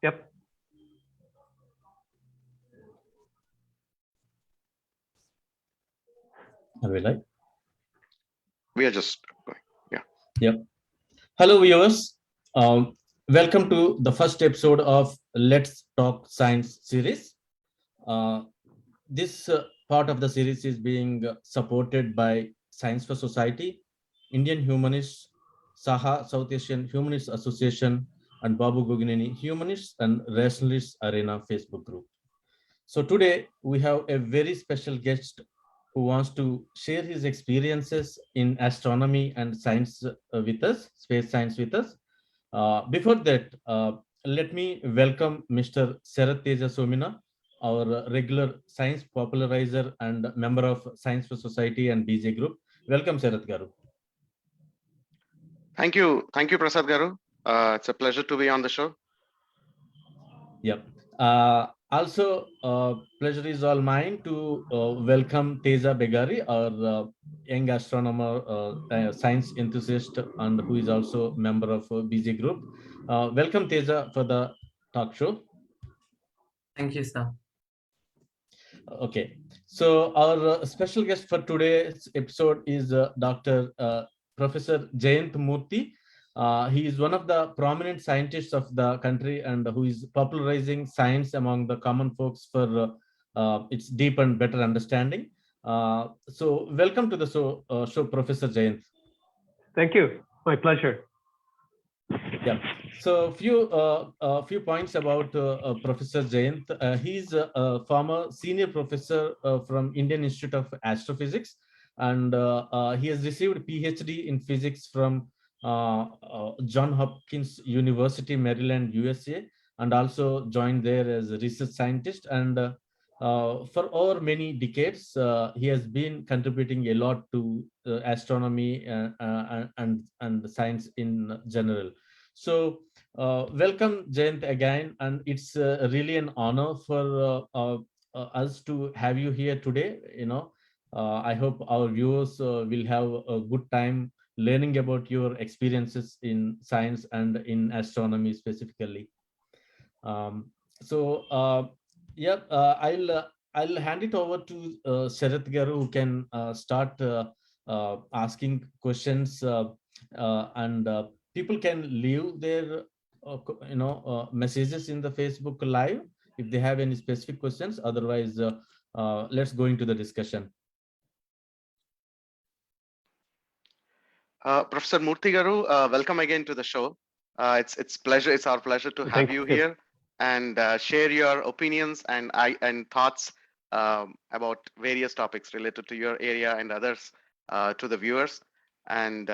Yep. Are we live? We are just going. Yeah. Yep. Hello, viewers. Welcome to the first episode of Let's Talk Science series. This part of the series is being supported by Science for Society, Indian Humanists, Saha South Asian Humanist Association, and Babu Gogineni Humanists and Rationalists Arena Facebook group. So today we have a very special guest who wants to share his experiences in astronomy and science with us, space science with us. Before that, let me welcome Mr. Sarath Teja Somina, our regular science popularizer and member of Science for Society and BJ Group. Welcome, Sarath Garu. Thank you, Prasad Garu. It's a pleasure to be on the show. Yep. Also, pleasure is all mine to welcome Teja Begari, our young astronomer, science enthusiast, and who is also member of BJ Group. Welcome, Teja, for the talk show. Thank you, sir. Okay, so our special guest for today's episode is Dr. Professor Jayanth Murthy. He is one of the prominent scientists of the country and who is popularizing science among the common folks for its deep and better understanding. So welcome to the show, Professor Jayanth. Thank you. My pleasure. Yeah. So few points about Professor Jayanth. He's a former senior professor from Indian Institute of Astrophysics, and he has received PhD in physics from John Hopkins University, Maryland, USA, and also joined there as a research scientist. And for over many decades, he has been contributing a lot to astronomy and science in general. So welcome, Jayant, again, and it's really an honor for us to have you here today. I hope our viewers will have a good time learning about your experiences in science and in astronomy specifically. I'll hand it over to Sarath Garu, who can start asking questions and people can leave their messages in the Facebook Live if they have any specific questions. Otherwise, let's go into the discussion. Professor Murthy Garu, welcome again to the show. It's our pleasure to have you here and share your opinions and thoughts about various topics related to your area and others to the viewers. And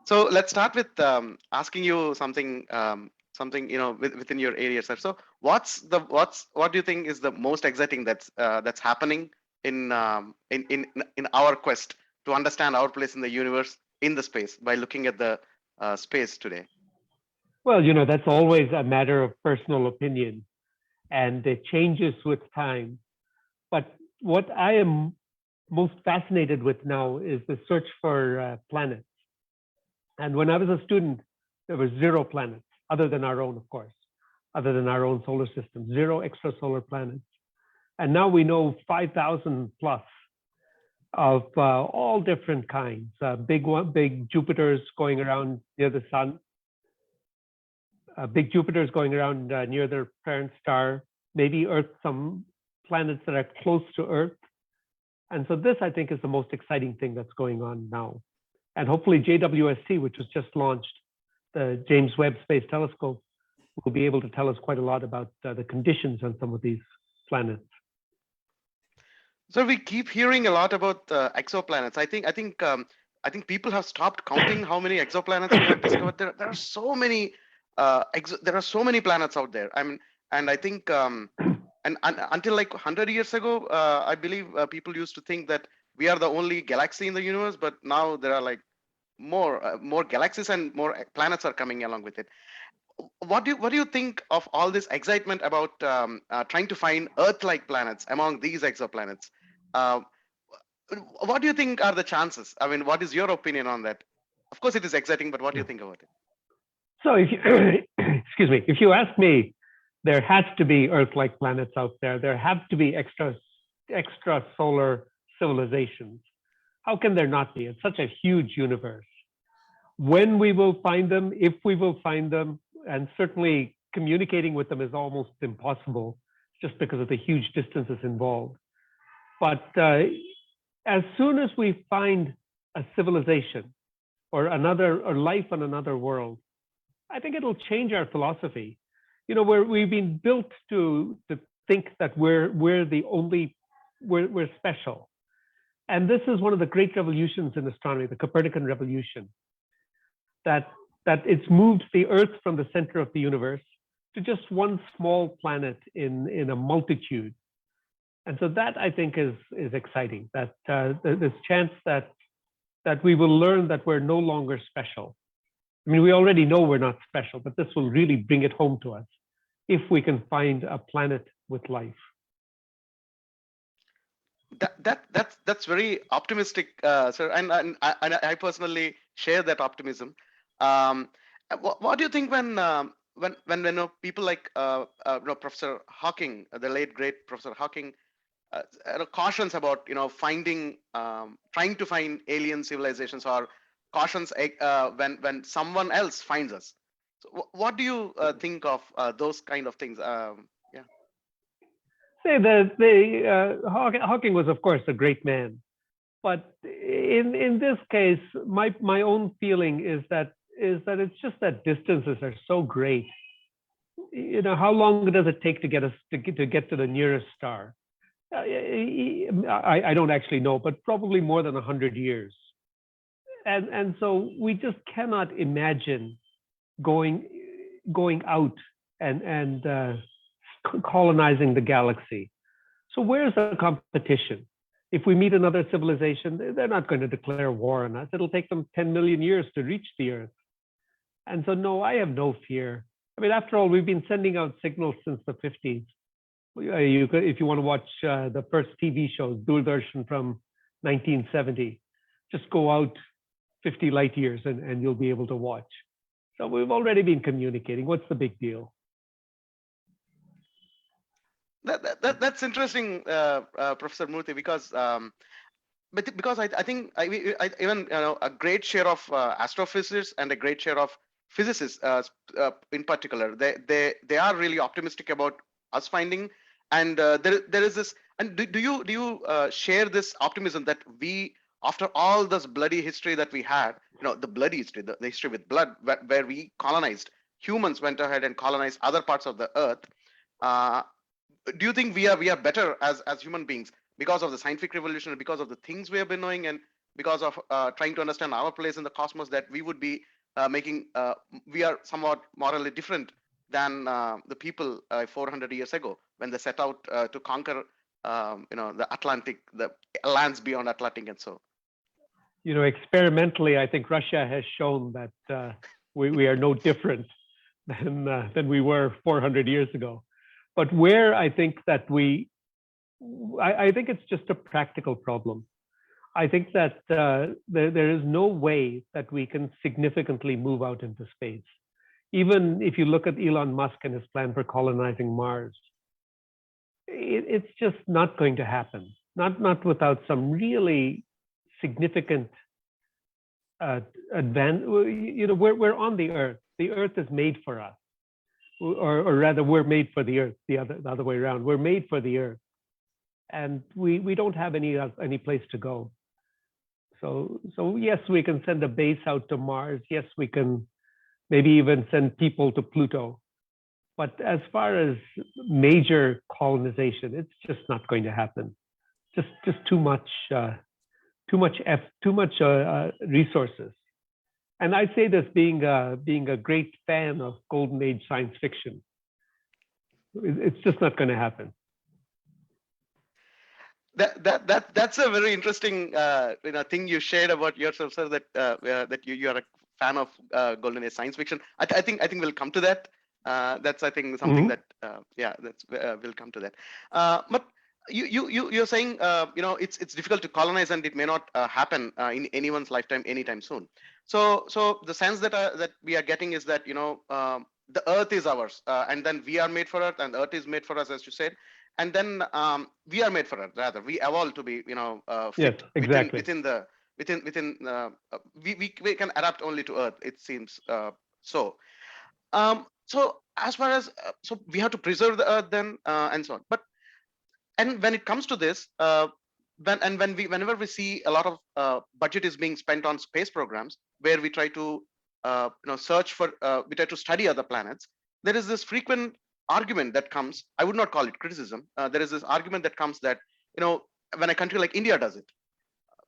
so let's start with asking you something within your area, sir. So what do you think is the most exciting that's happening in our quest to understand our place in the universe, in the space, by looking at the space today? Well, that's always a matter of personal opinion, and it changes with time. But what I am most fascinated with now is the search for planets. And when I was a student, there were 0 planets, other than our own, of course, other than our own solar system, 0 extrasolar planets. And now we know 5,000 plus of all different kinds, big Jupiters going around near the sun, big Jupiters going around near their parent star, maybe Earth, some planets that are close to Earth. And so this, I think, is the most exciting thing that's going on now. And hopefully JWST, which was just launched, the James Webb Space Telescope, will be able to tell us quite a lot about the conditions on some of these planets. So we keep hearing a lot about exoplanets. I think people have stopped counting how many exoplanets we have discovered. There are so many planets out there. I mean, and I think and until like 100 years ago, I believe people used to think that we are the only galaxy in the universe, but now there are like more galaxies and more planets are coming along with it. What do you think of all this excitement about trying to find Earth-like planets among these exoplanets? What do you think are the chances? I mean, what is your opinion on that? Of course, it is exciting, but what do you think about it? So if excuse me, if you ask me, there has to be Earth-like planets out there. There have to be extrasolar civilizations. How can there not be? It's such a huge universe. When we will find them, if we will find them, and certainly communicating with them is almost impossible just because of the huge distances involved. But as soon as we find a civilization or life on another world, I think it'll change our philosophy. You know, we've been built to think that we're special. And this is one of the great revolutions in astronomy, the Copernican revolution, that it's moved the Earth from the center of the universe to just one small planet in a multitude. And so that, I think, is exciting, that this chance that we will learn that we're no longer special. I mean, we already know we're not special, but this will really bring it home to us if we can find a planet with life. That's very optimistic, sir, and I personally share that optimism. What do you think when people like Professor Hawking, the late great Professor Hawking, cautions about trying to find alien civilizations, or cautions when someone else finds us? So what do you think of those kind of things? Say Hawking was, of course, a great man, but in this case, my own feeling is that it's just that distances are so great. You know, how long does it take to get to the nearest star? I don't actually know, but probably more than 100 years. And so we just cannot imagine going out and colonizing the galaxy. So where's the competition? If we meet another civilization, they're not going to declare war on us. It'll take them 10 million years to reach the Earth. And so, no, I have no fear. I mean, after all, we've been sending out signals since the 50s. If you want to watch the first TV shows, Doordarshan from 1970, just go out 50 light years and you'll be able to watch. So we've already been communicating. What's the big deal? That's interesting, Professor Murthy, because I think even a great share of astrophysicists and a great share of physicists, in particular, they are really optimistic about us finding. And there is this. And do you share this optimism that we, after all this bloody history that we had, the bloody history, the history with blood, where we colonized, humans went ahead and colonized other parts of the Earth. Do you think we are better as human beings because of the scientific revolution, because of the things we have been knowing, and because of trying to understand our place in the cosmos, that we would be we are somewhat morally different than the people 400 years ago when they set out to conquer the Atlantic, the lands beyond Atlantic, and so. Experimentally, I think Russia has shown that we are no different than we were 400 years ago. But where I think that I think it's just a practical problem. I think that there is no way that we can significantly move out into space. Even if you look at Elon Musk and his plan for colonizing Mars, it's just not going to happen. Not without some really significant advance. We're on the Earth. The Earth is made for us. Or rather, we're made for the Earth, the other way around. We're made for the Earth. And we don't have any place to go. So yes, we can send a base out to Mars. Yes, we can maybe even send people to Pluto. But as far as major colonization, it's just not going to happen. Just too much resources. And I say this being a great fan of Golden Age science fiction. It's just not going to happen. That's a very interesting thing you shared about yourself, sir. That you are a fan of Golden Age science fiction. I think we'll come to that. That's, I think, something that we'll come to that. But you're saying it's difficult to colonize, and it may not happen in anyone's lifetime anytime soon. So the sense that we are getting is that the Earth is ours, and then we are made for Earth, and Earth is made for us, as you said, and then we are made for Earth. Rather, we evolve to be, fit Yes, exactly. we can adapt only to Earth. It seems so. So as far as so we have to preserve the Earth then, and so on. But and when it comes to this, whenever we see a lot of budget is being spent on space programs where we try to search for we try to study other planets, there is this frequent argument that comes. I would not call it criticism. There is this argument that comes that, when a country like India does it,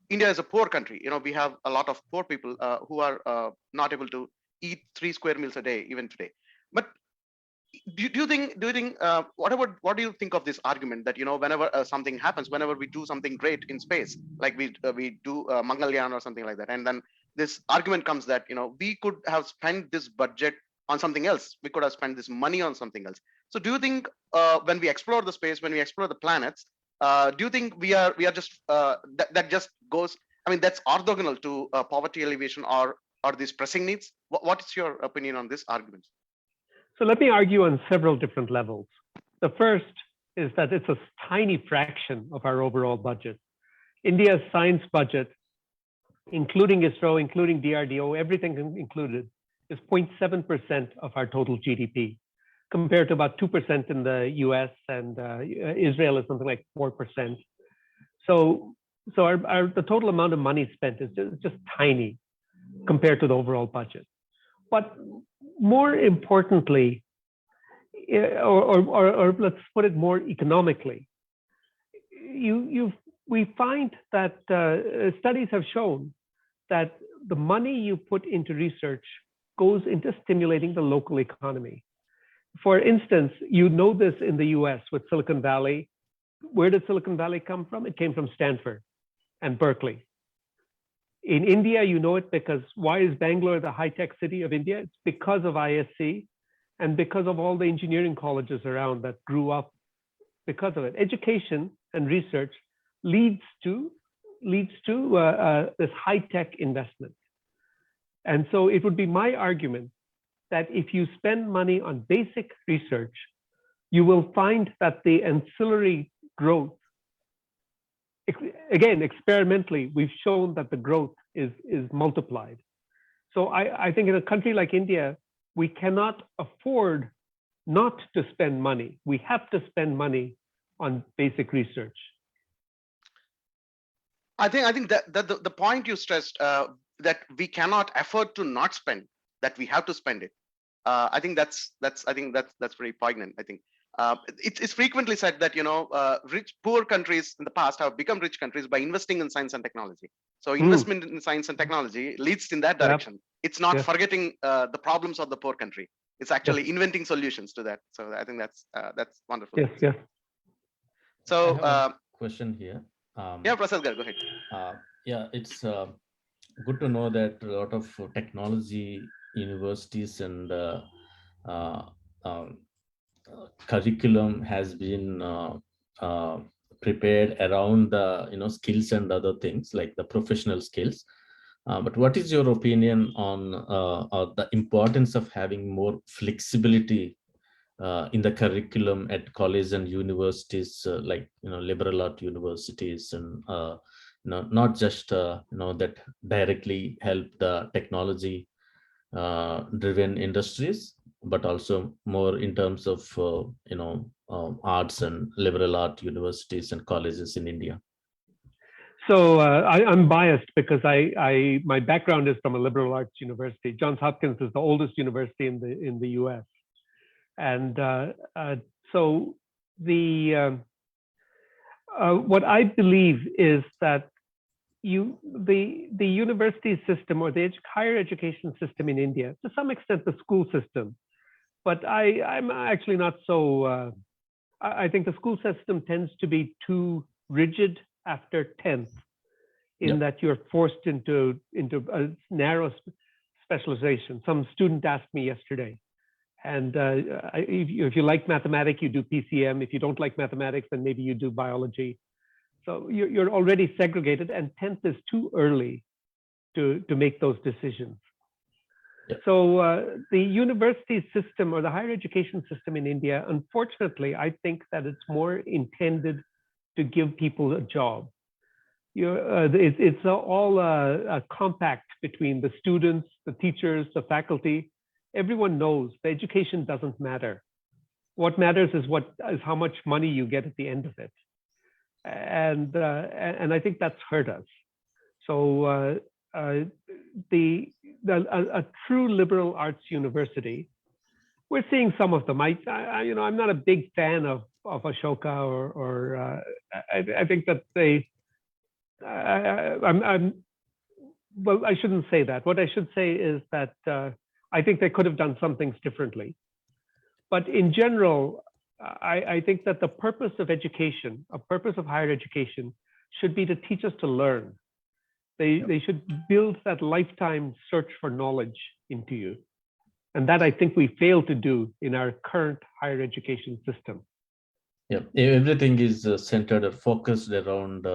India is a poor country. We have a lot of poor people who are not able to eat 3 square meals a day even today. But do you think what do you think of this argument that, whenever something happens, whenever we do something great in space, like we do Mangalyaan or something like that, and then this argument comes that, we could have spent this budget on something else, we could have spent this money on something else. So do you think when we explore the space, when we explore the planets, do you think we are just that just goes, I mean, that's orthogonal to poverty alleviation or these pressing needs? What is your opinion on this argument? So let me argue on several different levels. The first is that it's a tiny fraction of our overall budget. India's science budget, including ISRO, including DRDO, everything included, is 0.7% of our total GDP, compared to about 2% in the US, and Israel is something like 4%. So the total amount of money spent is just tiny compared to the overall budget. But more importantly, or let's put it more economically, we find that studies have shown that the money you put into research goes into stimulating the local economy. For instance, this in the US with Silicon Valley. Where did Silicon Valley come from? It came from Stanford and Berkeley. In India, it because why is Bangalore the high-tech city of India? It's because of ISC and because of all the engineering colleges around that grew up because of it. Education and research leads to this high-tech investment. And so it would be my argument that if you spend money on basic research, you will find that the ancillary growth, again, experimentally, we've shown that the growth is multiplied. So I think in a country like India, we cannot afford not to spend money. We have to spend money on basic research. I think that the point you stressed, that we cannot afford to not spend, that we have to spend it. I think that's very poignant. I think it's frequently said that poor countries in the past have become rich countries by investing in science and technology. So investment in science and technology leads in that direction. Yep. It's not forgetting the problems of the poor country. It's actually inventing solutions to that. So I think that's wonderful. Yes, yes. So question here. Yeah, Prasad, go ahead. Yeah, it's good to know that a lot of technology universities and curriculum has been prepared around the skills and other things like the professional skills. But what is your opinion on the importance of having more flexibility in the curriculum at colleges and universities, like liberal art universities, and not just that directly help the technology driven industries, but also more in terms of arts and liberal art universities and colleges in India? So I'm biased because my background is from a liberal arts university. Johns Hopkins is the oldest university in the U.S. And so what I believe is that the university system or the higher education system in India, to some extent the school system, but I'm actually not so, I think the school system tends to be too rigid after 10th, in that you're forced into a narrow specialization. Some student asked me yesterday, and if you like mathematics, you do PCM. If you don't like mathematics, then maybe you do biology. So you're already segregated, and 10th is too early to make those decisions. Yeah. So the university system or the higher education system in India, unfortunately, I think that it's more intended to give people a job. It's all a compact between the students, the teachers, the faculty. Everyone knows the education doesn't matter. What matters is how much money you get at the end of it, and I think that's hurt us. So a true liberal arts university, we're seeing some of them. I'm not a big fan of Ashoka or I think that well, I shouldn't say that. What I should say is that I think they could have done some things differently. But in general, I think that the purpose of education, a purpose of higher education, should be to teach us to learn. They should build that lifetime search for knowledge into you. And that I think we fail to do in our current higher education system. Yeah, everything is centered or focused around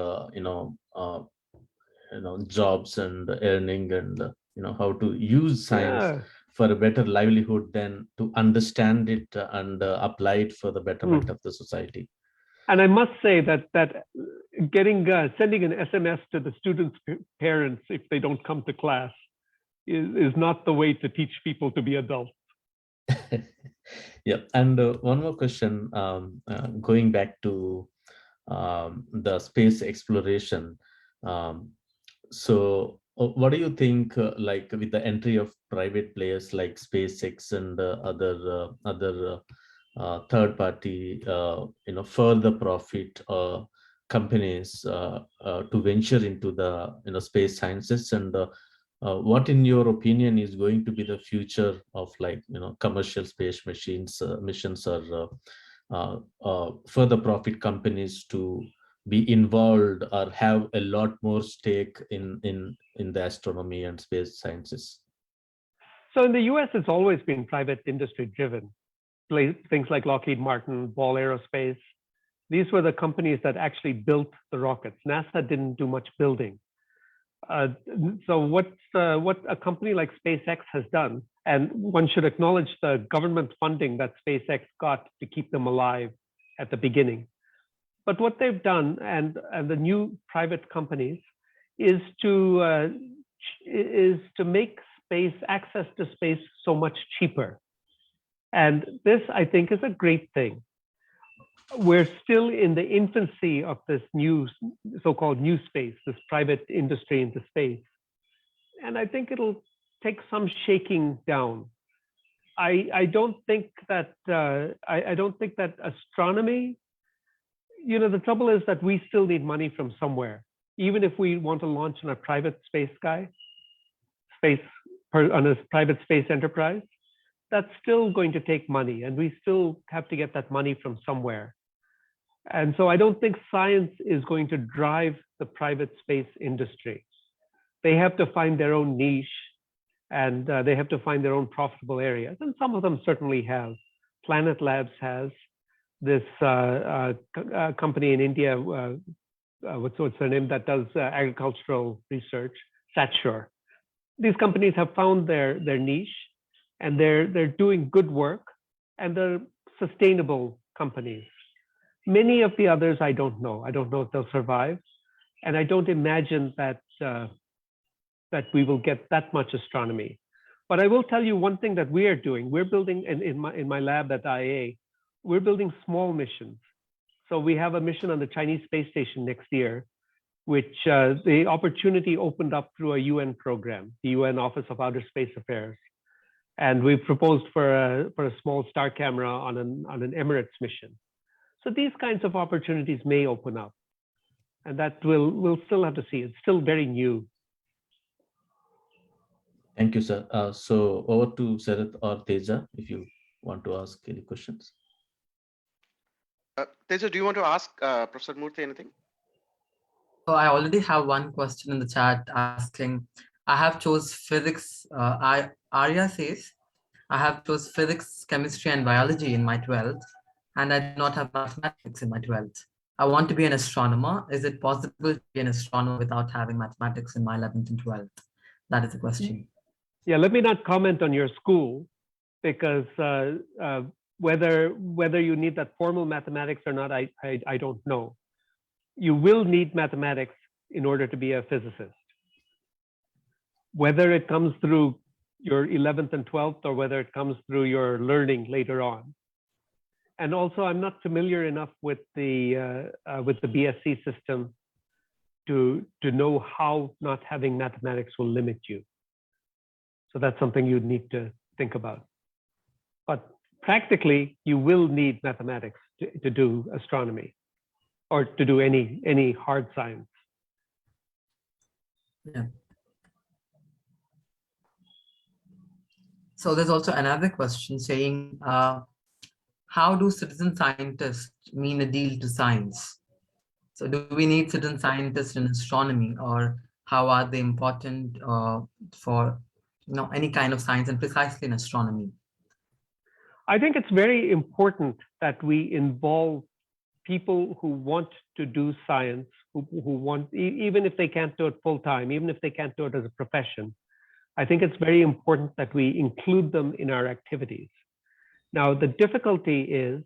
jobs and earning and how to use science for a better livelihood than to understand it and apply it for the betterment of the society. And I must say that sending an SMS to the students' parents if they don't come to class is not the way to teach people to be adults. Yeah, and one more question, going back to the space exploration. So what do you think, like with the entry of private players like SpaceX and other third-party, further profit companies to venture into the space sciences, and what, in your opinion, is going to be the future of commercial space missions or further profit companies to be involved or have a lot more stake in the astronomy and space sciences? So in the US, it's always been private industry driven. Things like Lockheed Martin, Ball Aerospace. These were the companies that actually built the rockets. NASA didn't do much building. So what a company like SpaceX has done, and one should acknowledge the government funding that SpaceX got to keep them alive at the beginning. But what they've done, and the new private companies, is to make access to space so much cheaper. And this, I think, is a great thing. We're still in the infancy of this new, so-called new space, this private industry into space. And I think it'll take some shaking down. I don't think that astronomy, the trouble is that we still need money from somewhere. Even if we want to launch on a private on a private space enterprise, that's still going to take money, and we still have to get that money from somewhere. And so I don't think science is going to drive the private space industry. They have to find their own niche, and they have to find their own profitable areas. And some of them certainly have. Planet Labs has this company in India, what's their name, that does agricultural research, Satshore. These companies have found their niche, and they're doing good work, and they're sustainable companies. Many of the others, I don't know. I don't know if they'll survive, and I don't imagine that we will get that much astronomy. But I will tell you one thing that we are doing. We're building in my lab at IA. We're building small missions. So we have a mission on the Chinese space station next year, which the opportunity opened up through a UN program, the UN Office of Outer Space Affairs. And we've proposed for a small star camera on an Emirates mission. So these kinds of opportunities may open up, and that we'll still have to see. It's still very new. Thank you, sir. So over to Sarath or Teja, if you want to ask any questions. Teja, do you want to ask Professor Murthy anything? So I already have one question in the chat asking, I have chose physics. Arya says, I have chose physics, chemistry, and biology in my 12th, and I do not have mathematics in my 12th. I want to be an astronomer. Is it possible to be an astronomer without having mathematics in my 11th and 12th? That is the question. Yeah, let me not comment on your school, because whether you need that formal mathematics or not, I don't know. You will need mathematics in order to be a physicist. Whether it comes through your 11th and 12th, or whether it comes through your learning later on. And also, I'm not familiar enough with the BSc system to know how not having mathematics will limit you. So that's something you'd need to think about. But practically, you will need mathematics to do astronomy, or to do any hard science. Yeah. So there's also another question saying, how do citizen scientists mean a deal to science? So do we need citizen scientists in astronomy, or how are they important for any kind of science, and precisely in astronomy? I think it's very important that we involve people who want to do science, who want, even if they can't do it full time, even if they can't do it as a profession. I think it's very important that we include them in our activities. Now, the difficulty is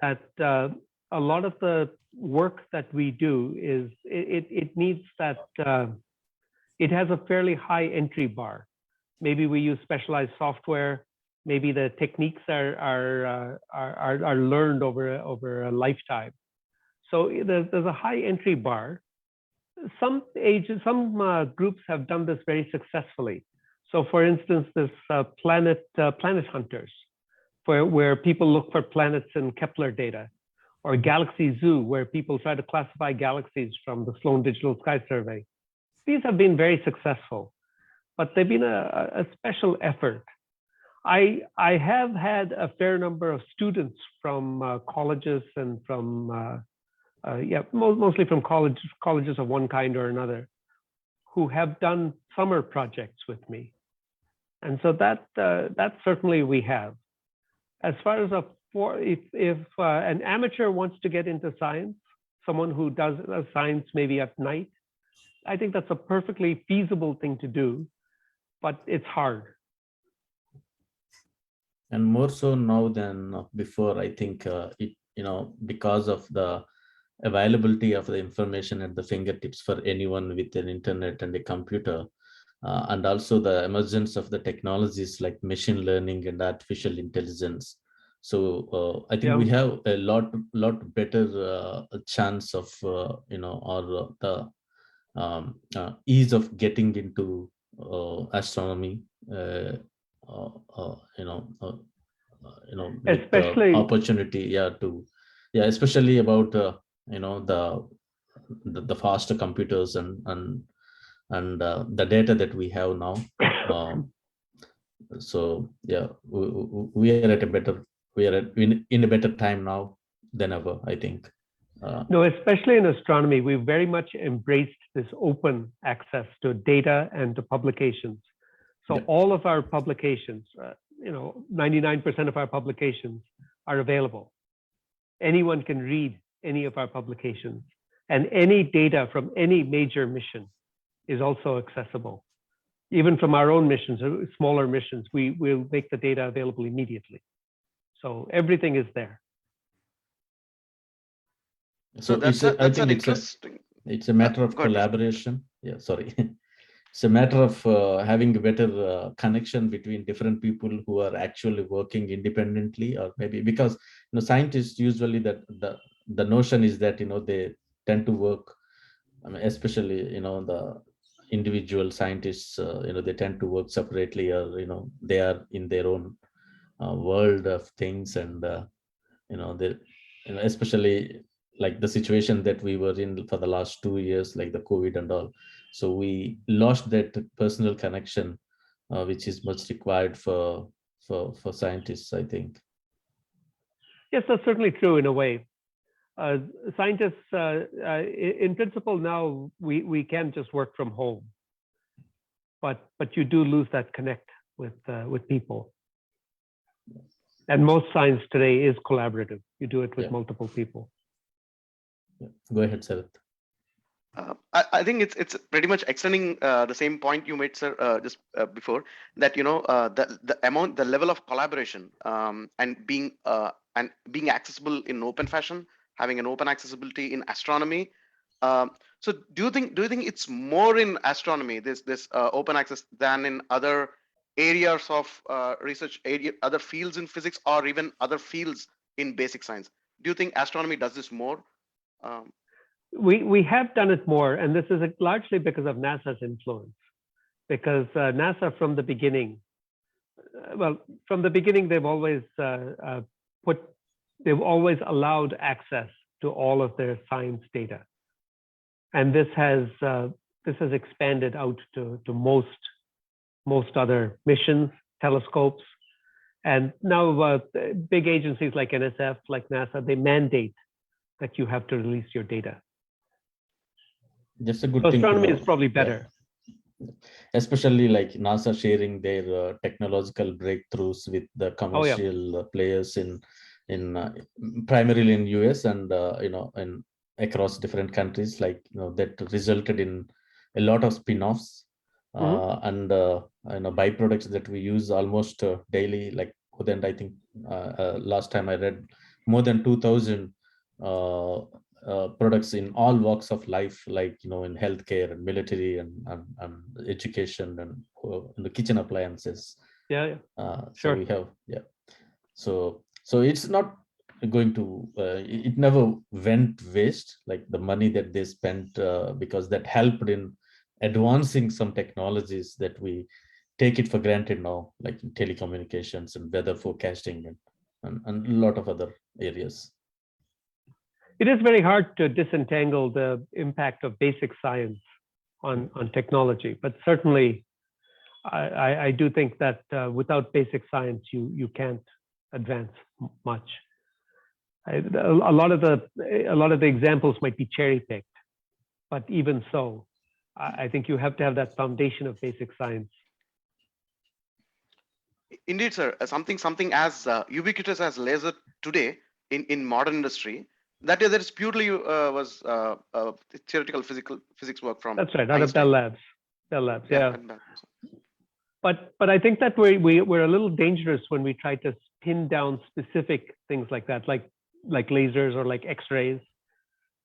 that a lot of the work that we do is, it needs that, it has a fairly high entry bar. Maybe we use specialized software. Maybe the techniques are learned over a lifetime. So there's a high entry bar. Some groups have done this very successfully. So, for instance, this planet hunters, where people look for planets in Kepler data, or Galaxy Zoo, where people try to classify galaxies from the Sloan Digital Sky Survey. These have been very successful, but they've been a special effort. I have had a fair number of students from colleges and from, mostly from colleges of one kind or another, who have done summer projects with me. And so that certainly we have. As far as if an amateur wants to get into science, someone who does science maybe at night, I think that's a perfectly feasible thing to do, but it's hard. And more so now than before, I think because of the availability of the information at the fingertips for anyone with an internet and a computer, and also the emergence of the technologies like machine learning and artificial intelligence. So I think we have a lot better chance of the ease of getting into astronomy. Especially opportunity, especially about the faster computers and the data that we have now. So yeah, we are at a better, in a better time now than ever, I think. No, especially in astronomy, we very much embraced this open access to data and to publications. So all of our publications, 99% of our publications are available. Anyone can read any of our publications, and any data from any major mission is also accessible. Even from our own missions, smaller missions, we will make the data available immediately. So everything is there. So that's an interesting. It's a matter of collaboration. Yeah, sorry. It's a matter of having a better connection between different people who are actually working independently, or maybe because scientists usually the notion is that they tend to work. I mean, especially the individual scientists, they tend to work separately, or they are in their own world of things, and they especially like the situation that we were in for the last 2 years, like the COVID and all. So we lost that personal connection, which is much required for scientists, I think. Yes, that's certainly true in a way. Scientists, in principle, now we can just work from home, but you do lose that connect with people. And most science today is collaborative. You do it with multiple people. Yeah. Go ahead, Sarath. I think it's pretty much extending the same point you made, sir, just before, that the level of collaboration and being accessible in open fashion, having an open accessibility in astronomy. So do you think it's more in astronomy, this open access, than in other areas of research, other fields in physics, or even other fields in basic science? Do you think astronomy does this more? We have done it more, and this is largely because of NASA's influence. Because NASA, from the beginning, they've always allowed access to all of their science data, and this has expanded out to most other missions, telescopes, and now big agencies like NSF, like NASA, they mandate that you have to release your data. Just a good so thing. Astronomy is probably better. Yeah. Especially like NASA sharing their technological breakthroughs with the commercial players in primarily in US and and across different countries, like that resulted in a lot of spin-offs and byproducts that we use almost daily. Like then I think last time I read more than 2,000 products in all walks of life, like in healthcare and military and education and in the kitchen appliances. Sure. So we have so it's not going to it never went waste, like the money that they spent, because that helped in advancing some technologies that we take it for granted now, like in telecommunications and weather forecasting and a lot of other areas. It is very hard to disentangle the impact of basic science on technology, but certainly I do think that without basic science, you can't advance much. A lot of the examples might be cherry picked, but even so, I think you have to have that foundation of basic science. Indeed, sir. Something as ubiquitous as laser today in modern industry, that is purely was theoretical physics work from. That's right, out of Bell Labs. Yeah. But I think that we're a little dangerous when we try to pin down specific things like that, like lasers or like X-rays,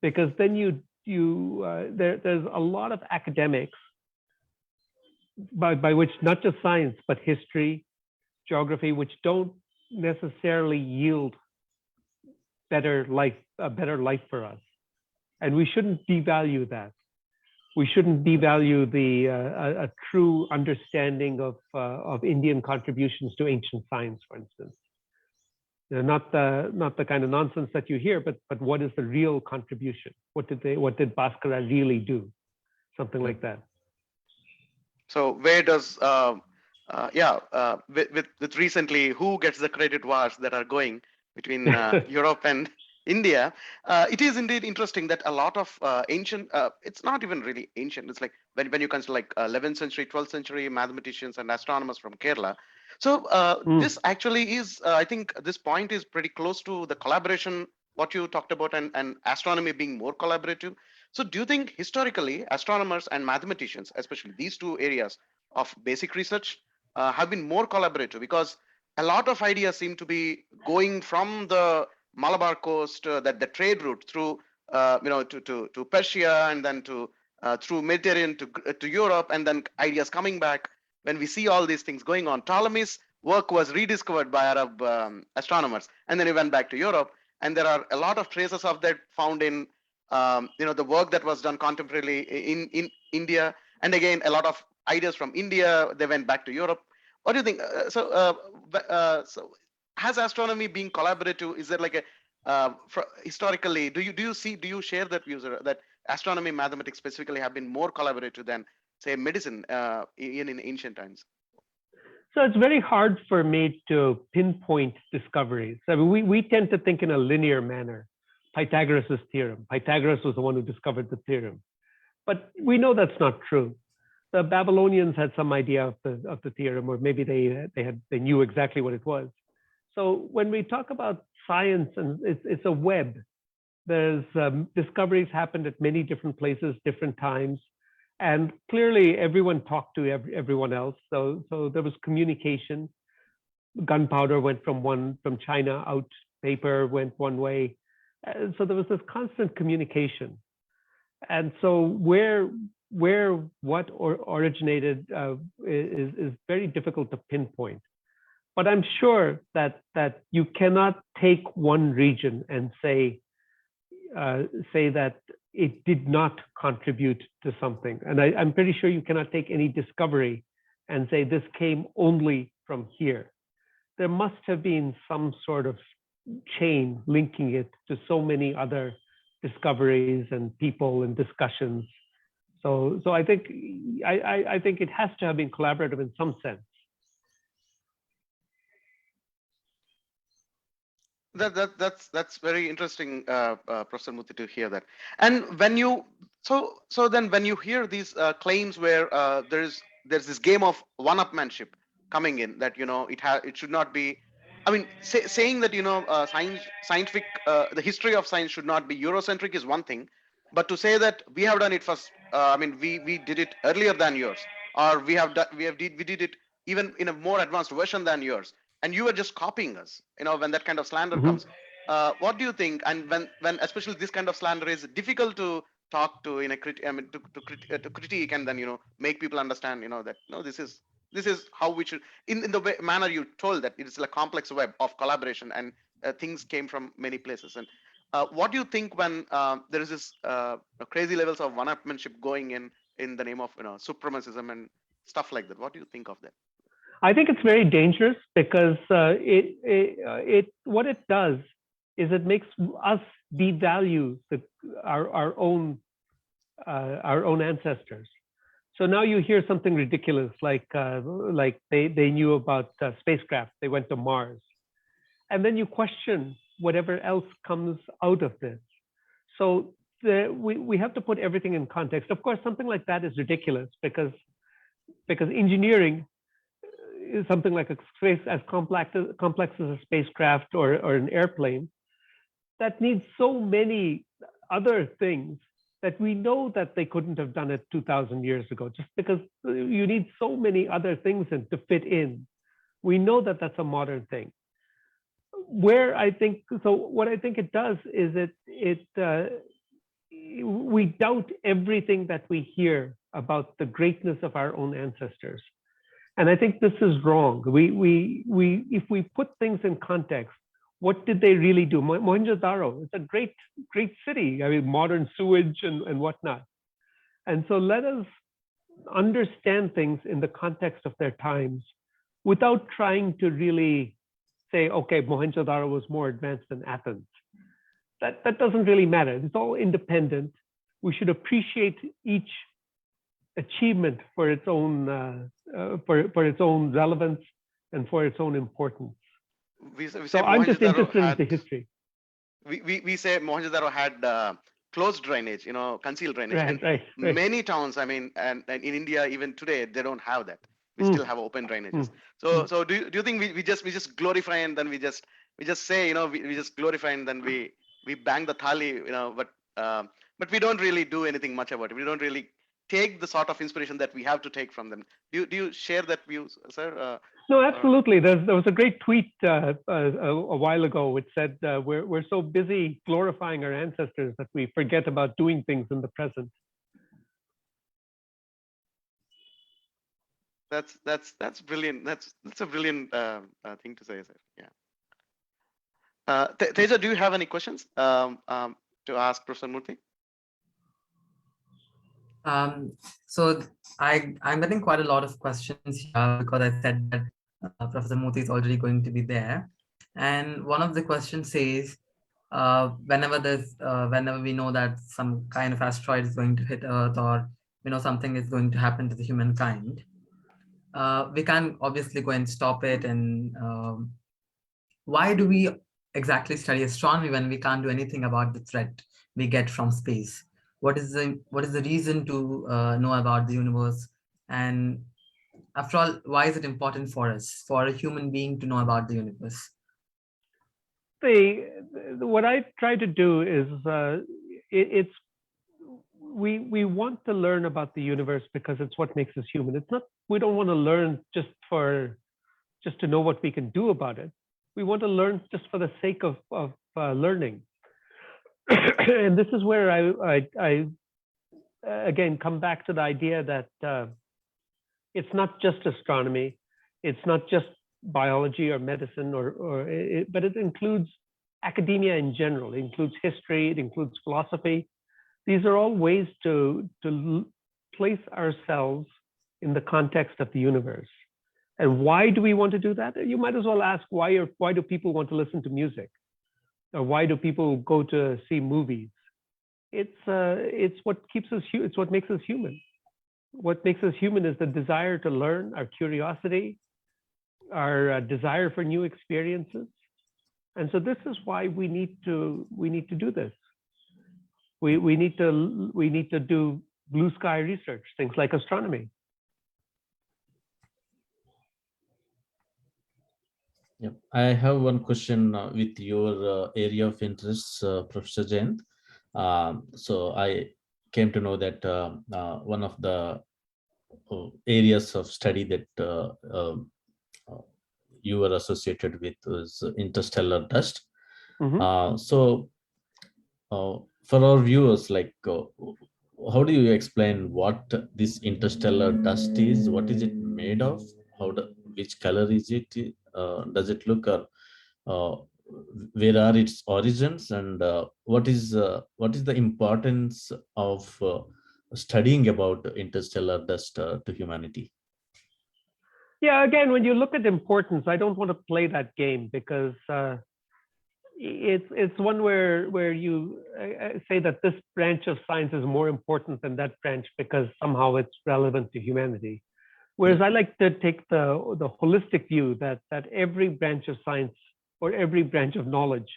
because then there's a lot of academics by which not just science but history, geography, which don't necessarily yield a better life for us, and we shouldn't devalue that. We shouldn't devalue a true understanding of Indian contributions to ancient science, for instance. Not the kind of nonsense that you hear, but what is the real contribution? What did Bhaskara really do? Something like that. So where does with recently, who gets the credit wars that are going between Europe and India? It is indeed interesting that a lot of ancient, it's not even really ancient, it's like when you consider like 11th century, 12th century mathematicians and astronomers from Kerala. So this actually is, I think this point is pretty close to the collaboration, what you talked about, and astronomy being more collaborative. So do you think historically astronomers and mathematicians, especially these two areas of basic research, have been more collaborative? Because a lot of ideas seem to be going from the Malabar coast, that the trade route through, to Persia, and then to through Mediterranean to Europe, and then ideas coming back. When we see all these things going on, Ptolemy's work was rediscovered by Arab astronomers, and then he went back to Europe. And there are a lot of traces of that found in, the work that was done contemporarily in India. And again, a lot of ideas from India, they went back to Europe. What do you think? So has astronomy been collaborative? Is there like a historically? Do you share that view, that astronomy, mathematics specifically, have been more collaborative than, say, medicine in ancient times? So it's very hard for me to pinpoint discoveries. I mean, we tend to think in a linear manner. Pythagoras' theorem. Pythagoras was the one who discovered the theorem, but we know that's not true. The Babylonians had some idea of the theorem, or maybe they knew exactly what it was. So when we talk about science, and it's a web, There's discoveries happened at many different places, different times, and clearly everyone talked to everyone else. So there was communication. Gunpowder went from China out. Paper went one way. So there was this constant communication. And so where what originated is very difficult to pinpoint. But I'm sure that you cannot take one region and say that it did not contribute to something. And I'm pretty sure you cannot take any discovery and say this came only from here. There must have been some sort of chain linking it to so many other discoveries and people and discussions. So I think it has to have been collaborative in some sense. That's very interesting, Professor Murthy, to hear that. And when you then when you hear these claims where there's this game of one-upmanship coming in, that it should not be. I mean, saying that scientific the history of science should not be Eurocentric is one thing, but to say that we have done it first, I mean, we did it earlier than yours, or we did it even in a more advanced version than yours, and you were just copying us. When that kind of slander comes, what do you think? And when especially this kind of slander is difficult to talk to in a to critique, and then make people understand that no, this is how we should, in the manner you told, that it is a complex web of collaboration, and things came from many places. And what do you think when there is this crazy levels of one-upmanship going in the name of supremacism and stuff like that? What do you think of that? I think it's very dangerous, because what it does is it makes us devalue our own ancestors. So now you hear something ridiculous like they knew about spacecraft, they went to Mars, and then you question whatever else comes out of this. So we have to put everything in context. Of course, something like that is ridiculous, because engineering is something like a space as complex as a spacecraft or an airplane that needs so many other things that we know that they couldn't have done it 2,000 years ago, just because you need so many other things to fit in. We know that that's a modern thing. What I think it does is we doubt everything that we hear about the greatness of our own ancestors. And I think this is wrong. If we put things in context, what did they really do? Mohenjo-daro, it's a great city. I mean, modern sewage and whatnot. And so let us understand things in the context of their times without trying to really say, okay, Mohenjo-daro was more advanced than Athens. That doesn't really matter. It's all independent. We should appreciate each achievement for its own relevance and for its own importance. So I'm just interested in the history. We say Mohenjo-daro had closed drainage, concealed drainage. Right. Many towns, I mean, and in India even today, they don't have that. We still have open drainages. So do you think we just glorify, and then we just say we just glorify, and then we bang the thali, but we don't really do anything much about it. We don't really take the sort of inspiration that we have to take from them. Do you share that view, sir? No, absolutely. There was a great tweet a while ago which said we're so busy glorifying our ancestors that we forget about doing things in the present. That's brilliant. That's a brilliant thing to say, sir. Yeah. Teja, do you have any questions to ask Professor Murthy? So I'm getting quite a lot of questions here, because I said that Professor Murthy is already going to be there. And one of the questions says, whenever we know that some kind of asteroid is going to hit Earth, or something is going to happen to the humankind, we can't obviously go and stop it. And why do we exactly study astronomy when we can't do anything about the threat we get from space? What is the reason to know about the universe? And after all, why is it important for us, for a human being, to know about the universe? what I try to do is we want to learn about the universe because it's what makes us human. It's not, we don't want to learn just to know what we can do about it. We want to learn just for the sake of learning. And this is where I again come back to the idea that it's not just astronomy, it's not just biology or medicine, but it includes academia in general. It includes history, it includes philosophy. These are all ways to place ourselves in the context of the universe. And why do we want to do that? You might as well ask why do people want to listen to music, or why do people go to see movies? It's what keeps us. It's what makes us human. What makes us human is the desire to learn, our curiosity, our desire for new experiences. And so this is why we need to do this. We need to do blue sky research, things like astronomy. Yeah, I have one question with your area of interest, Professor Jayanth. So I came to know that one of the areas of study that you were associated with was interstellar dust. Mm-hmm. So for our viewers, like how do you explain what this interstellar dust is? What is it made of? Which color is it? Does it look, or where are its origins, and what is the importance of studying about interstellar dust to humanity? Yeah, again, when you look at importance, I don't want to play that game because it's one where you say that this branch of science is more important than that branch because somehow it's relevant to humanity. Whereas I like to take the holistic view that every branch of science or every branch of knowledge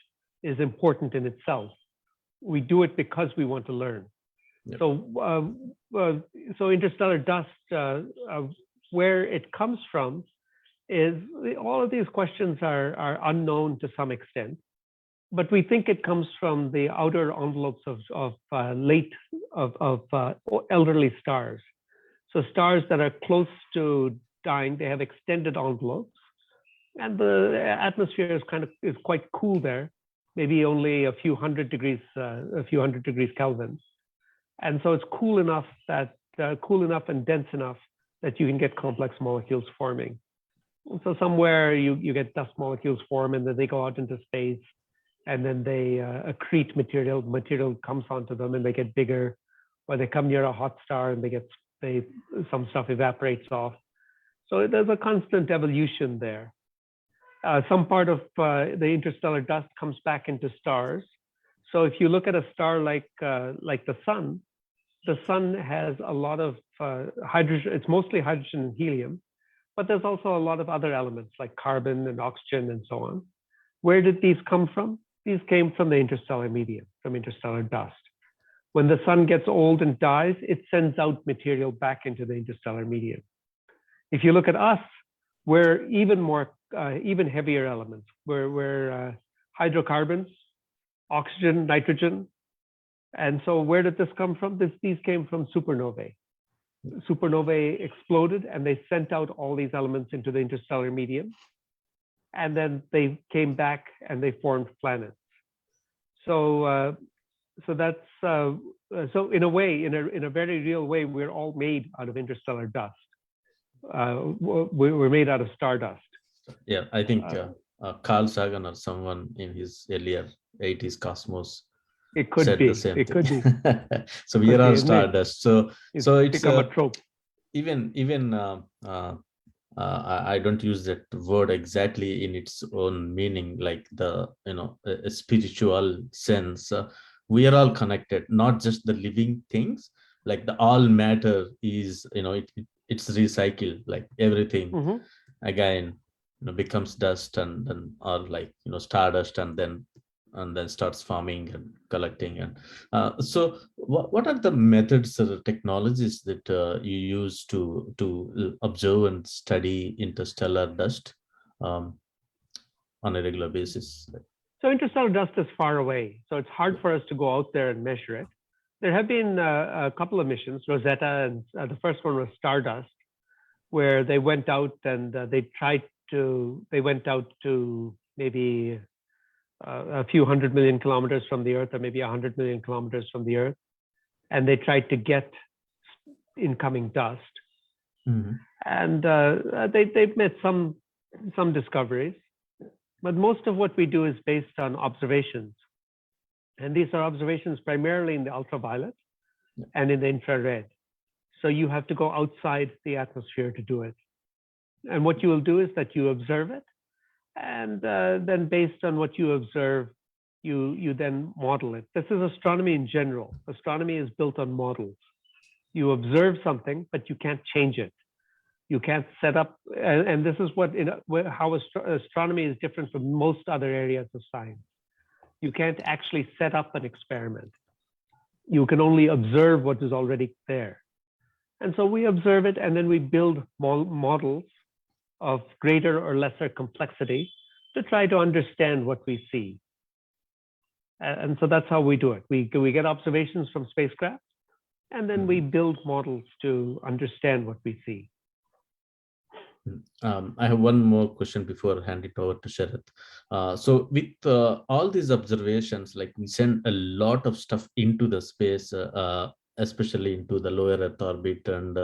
is important in itself. We do it because we want to learn. Yep. So interstellar dust, where it comes from, is all of these questions are unknown to some extent, but we think it comes from the outer envelopes of elderly stars. So stars that are close to dying, they have extended envelopes, and the atmosphere is quite cool there, maybe only a few hundred degrees Kelvin, and so it's cool enough and dense enough that you can get complex molecules forming. And so somewhere you get dust molecules form, and then they go out into space, and then they accrete material. Material comes onto them, and they get bigger, or they come near a hot star, and some stuff evaporates off. So there's a constant evolution there. Some part of the interstellar dust comes back into stars. So if you look at a star like the sun has a lot of hydrogen. It's mostly hydrogen and helium, but there's also a lot of other elements like carbon and oxygen and so on. Where did these come from? These came from the interstellar medium, from interstellar dust. When the sun gets old and dies, it sends out material back into the interstellar medium. If you look at us, we're even heavier elements. We're hydrocarbons, oxygen, nitrogen. And so where did this come from? These came from supernovae. Supernovae exploded, and they sent out all these elements into the interstellar medium. And then they came back and they formed planets. So that's so in a way, in a very real way, we're all made out of interstellar dust. We're made out of stardust. Yeah, I think Carl Sagan or someone in his earlier 80s Cosmos said the same thing. Could be. So we are all stardust. So it's become a trope. Even I don't use that word exactly in its own meaning, like a spiritual sense. We are all connected, not just the living things. Like the all matter is, it's recycled. Like everything again, becomes dust and or like stardust, and then starts forming and collecting. And so what are the methods or technologies that you use to observe and study interstellar dust on a regular basis? So interstellar dust is far away, so it's hard for us to go out there and measure it. There have been a couple of missions, Rosetta, and the first one was Stardust, where they went out and they went out to maybe a few 100 million kilometers from the Earth, or maybe 100 million kilometers from the Earth, and they tried to get incoming dust. And they've made some discoveries, but most of what we do is based on observations. And these are observations primarily in the ultraviolet and in the infrared. So you have to go outside the atmosphere to do it. And what you will do is that you observe it, and then based on what you observe, you then model it. This is astronomy in general. Astronomy is built on models. You observe something, but you can't change it. You can't set up, and this is how astronomy is different from most other areas of science. You can't actually set up an experiment. You can only observe what is already there. And so we observe it, and then we build models of greater or lesser complexity to try to understand what we see. And so that's how we do it. We get observations from spacecraft, and then we build models to understand what we see. I have one more question before I hand it over to Sarath. So with all these observations, like we send a lot of stuff into the space, especially into the lower Earth orbit and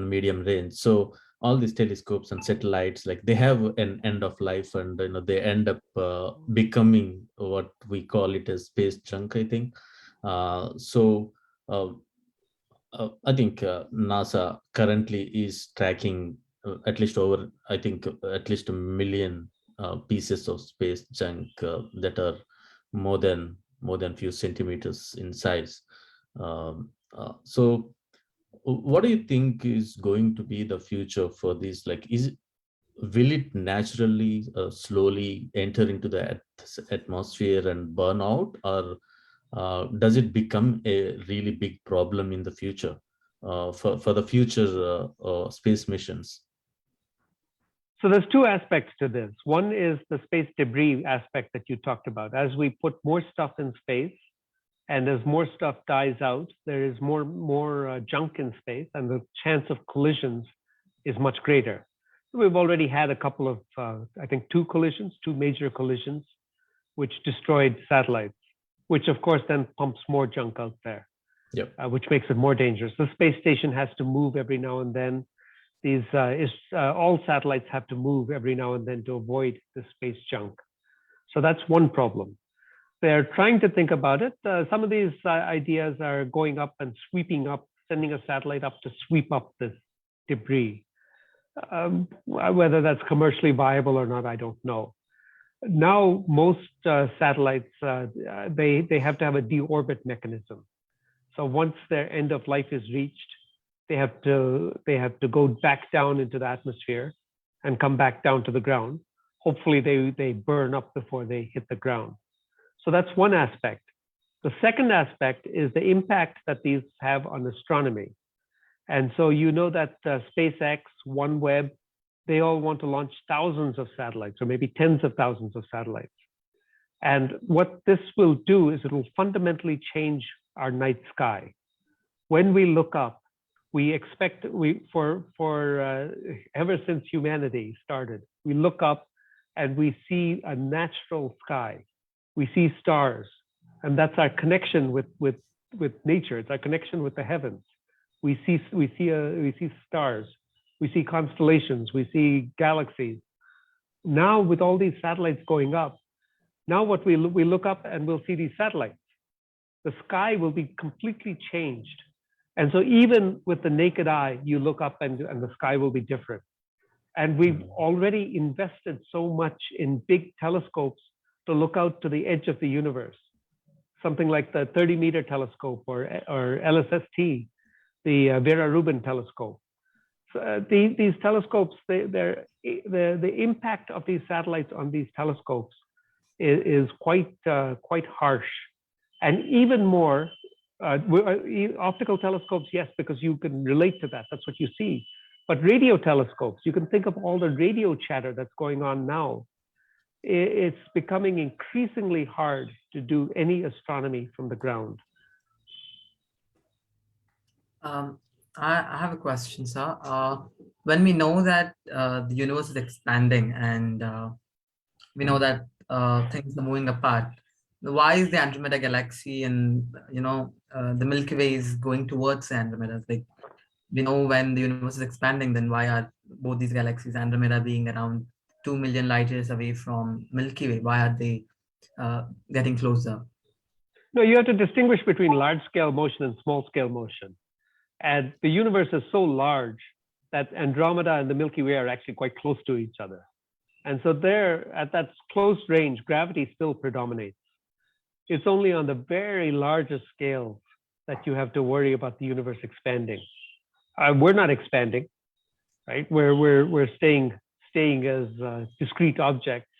medium range. So all these telescopes and satellites, like they have an end of life, and they end up becoming what we call it as space junk, I think. I think NASA currently is tracking at least over, I think, at least 1 million pieces of space junk that are more than few centimeters in size. So what do you think is going to be the future for this? Like, will it naturally slowly enter into the atmosphere and burn out, or does it become a really big problem in the future for the future space missions? So there's two aspects to this. One is the space debris aspect that you talked about. As we put more stuff in space, and as more stuff dies out, there is more junk in space, and the chance of collisions is much greater. We've already had a couple of, I think, two major collisions, which destroyed satellites, which of course then pumps more junk out there, which makes it more dangerous. The space station has to move every now and then. All satellites have to move every now and then to avoid the space junk. So that's one problem. They're trying to think about it. Some of these ideas are going up and sweeping up, sending a satellite up to sweep up this debris. Whether that's commercially viable or not, I don't know. Now, most satellites, they have to have a deorbit mechanism. So once their end of life is reached, they have to go back down into the atmosphere and come back down to the ground. Hopefully they burn up before they hit the ground. So that's one aspect. The second aspect is the impact that these have on astronomy. And so you know that SpaceX, OneWeb, they all want to launch thousands of satellites, or maybe tens of thousands of satellites. And what this will do is it will fundamentally change our night sky. When we look up, we expect, ever since humanity started, we look up and we see a natural sky. We see stars, and that's our connection with nature. It's our connection with the heavens. We see stars, we see constellations, we see galaxies. Now, with all these satellites going up, now what we look up and we'll see these satellites. The sky will be completely changed. And so even with the naked eye, you look up and the sky will be different. And we've already invested so much in big telescopes to look out to the edge of the universe. Something like the 30-meter telescope or LSST, the Vera Rubin telescope. So, these telescopes, the impact of these satellites on these telescopes is quite harsh. And even more, optical telescopes, yes, because you can relate to that. That's what you see. But radio telescopes, you can think of all the radio chatter that's going on now. it's becoming increasingly hard to do any astronomy from the ground. I have a question, sir. When we know that the universe is expanding and we know that things are moving apart, why is the Andromeda galaxy and the Milky Way is going towards the Andromeda? Like, we know when the universe is expanding, then why are both these galaxies, Andromeda being around 2 million light years away from Milky Way, why are they getting closer? No, you have to distinguish between large scale motion and small scale motion. And the universe is so large that Andromeda and the Milky Way are actually quite close to each other. And so there, at that close range, gravity still predominates. It's only on the very largest scales that you have to worry about the universe expanding. We're not expanding, right? We're staying as discrete objects.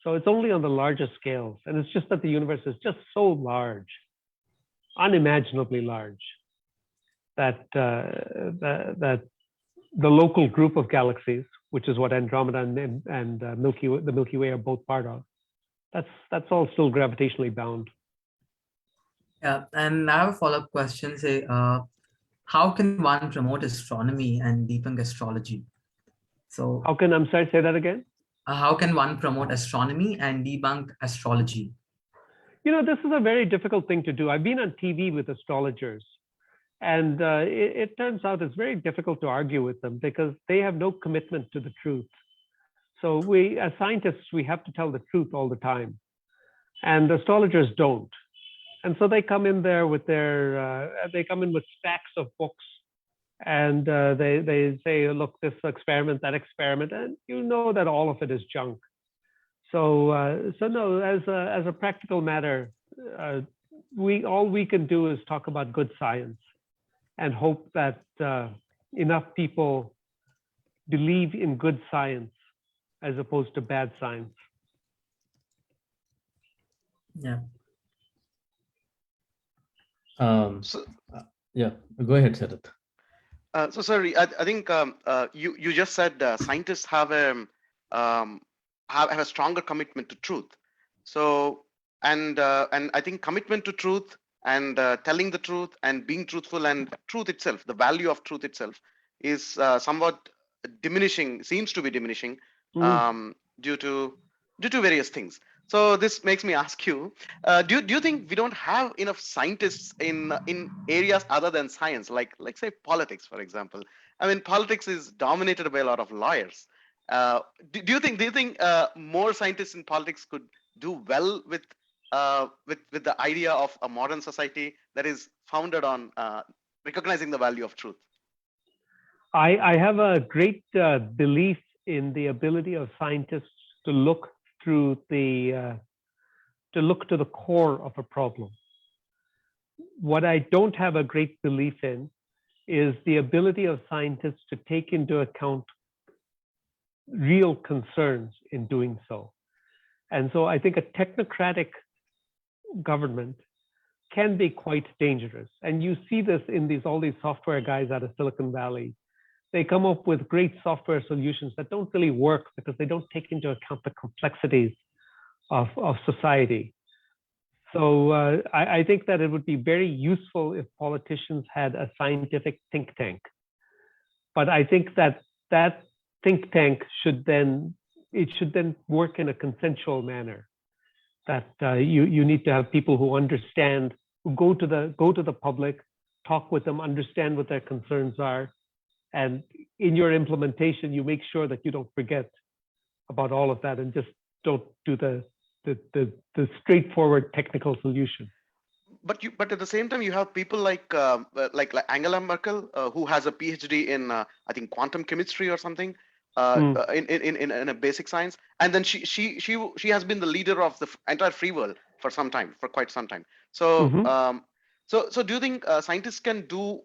So it's only on the largest scales. And it's just that the universe is just so large, unimaginably large, that the local group of galaxies, which is what Andromeda and the Milky Way are both part of, that's all still gravitationally bound. Yeah, and I have a follow-up question. Say, how can one promote astronomy and debunk astrology? So, I'm sorry, say that again? How can one promote astronomy and debunk astrology? This is a very difficult thing to do. I've been on TV with astrologers, and it turns out it's very difficult to argue with them because they have no commitment to the truth. So we, as scientists, we have to tell the truth all the time, and astrologers don't. And so they come in there with they come in with stacks of books, and they say, look, this experiment, that experiment, and you know that all of it is junk. So no, as a practical matter, all we can do is talk about good science and hope that enough people believe in good science as opposed to bad science. Yeah. Yeah, go ahead, Sarath. So sorry, I think you just said scientists have a stronger commitment to truth. So and I think commitment to truth and telling the truth and being truthful and truth itself, the value of truth itself, is somewhat diminishing. Seems to be diminishing due to various things. So this makes me ask you: do you think we don't have enough scientists in areas other than science, like say politics, for example? I mean, politics is dominated by a lot of lawyers. Do you think more scientists in politics could do well with the idea of a modern society that is founded on recognizing the value of truth? I have a great belief in the ability of scientists to look to the core of a problem. What I don't have a great belief in is the ability of scientists to take into account real concerns in doing so. And so I think a technocratic government can be quite dangerous. And you see this in all these software guys out of Silicon Valley. They come up with great software solutions that don't really work because they don't take into account the complexities of society. So I think that it would be very useful if politicians had a scientific think tank. But I think that think tank should then work in a consensual manner. That you need to have people who understand, who go to the public, talk with them, understand what their concerns are, and in your implementation, you make sure that you don't forget about all of that and just don't do the straightforward technical solution. But at the same time, you have people like Angela Merkel, who has a PhD in I think quantum chemistry or something, in a basic science, and then she has been the leader of the entire free world for quite some time. So so do you think scientists can do,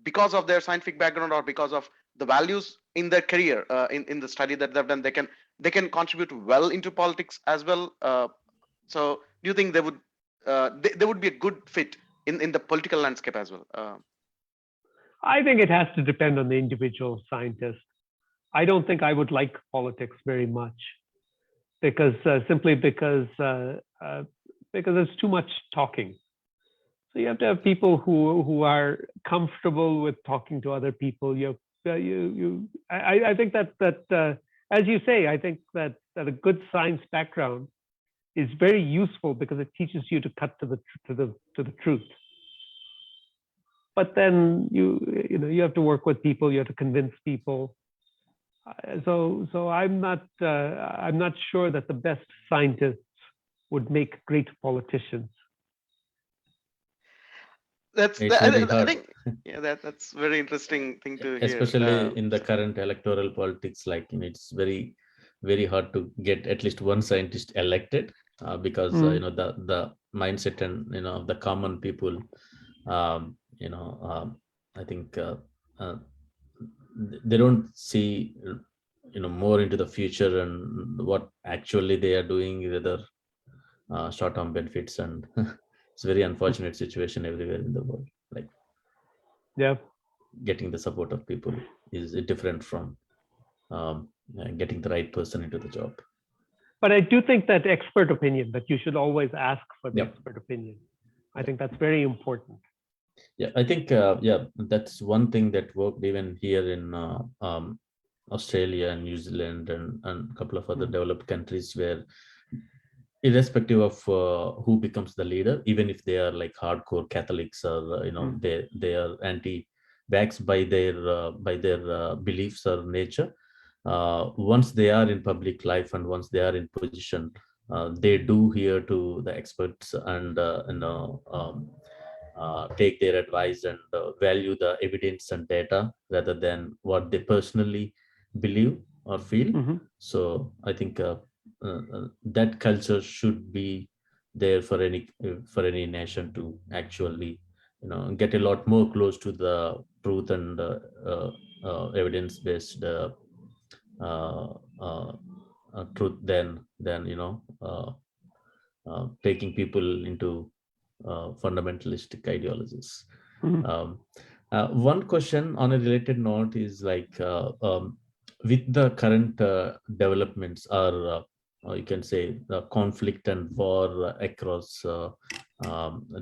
because of their scientific background or because of the values in their career, in the study that they've done, they can contribute well into politics as well? So do you think they would be a good fit in the political landscape as well? I think it has to depend on the individual scientist. I don't think I would like politics very much. because simply because there's too much talking. So you have to have people who are comfortable with talking to other people. I think that as you say, I think that a good science background is very useful because it teaches you to cut to the truth. But then you have to work with people. You have to convince people. So I'm not sure that the best scientists would make great politicians. That's It's very I hard. think that's very interesting thing to hear. Especially in the current electoral politics, like it's very, very hard to get at least one scientist elected because the mindset and the common people, I think they don't see more into the future and what actually they are doing, whether short-term benefits, and it's a very unfortunate situation everywhere in the world. Like, yeah, getting the support of people is different from getting the right person into the job. But I do think that expert opinion, that you should always ask for the Yep. expert opinion. I think that's very important. Yeah, I think that's one thing that worked even here in Australia and New Zealand and a couple of other developed countries, where irrespective of who becomes the leader, even if they are like hardcore Catholics or they are anti-vax by their beliefs or nature, once they are in public life and once they are in position, they do hear to the experts and take their advice and value the evidence and data rather than what they personally believe or feel. So I think that culture should be there for any nation to actually get a lot more close to the truth and evidence-based truth than taking people into fundamentalistic ideologies. One question on a related note is like, with the current developments, or you can say the conflict and war across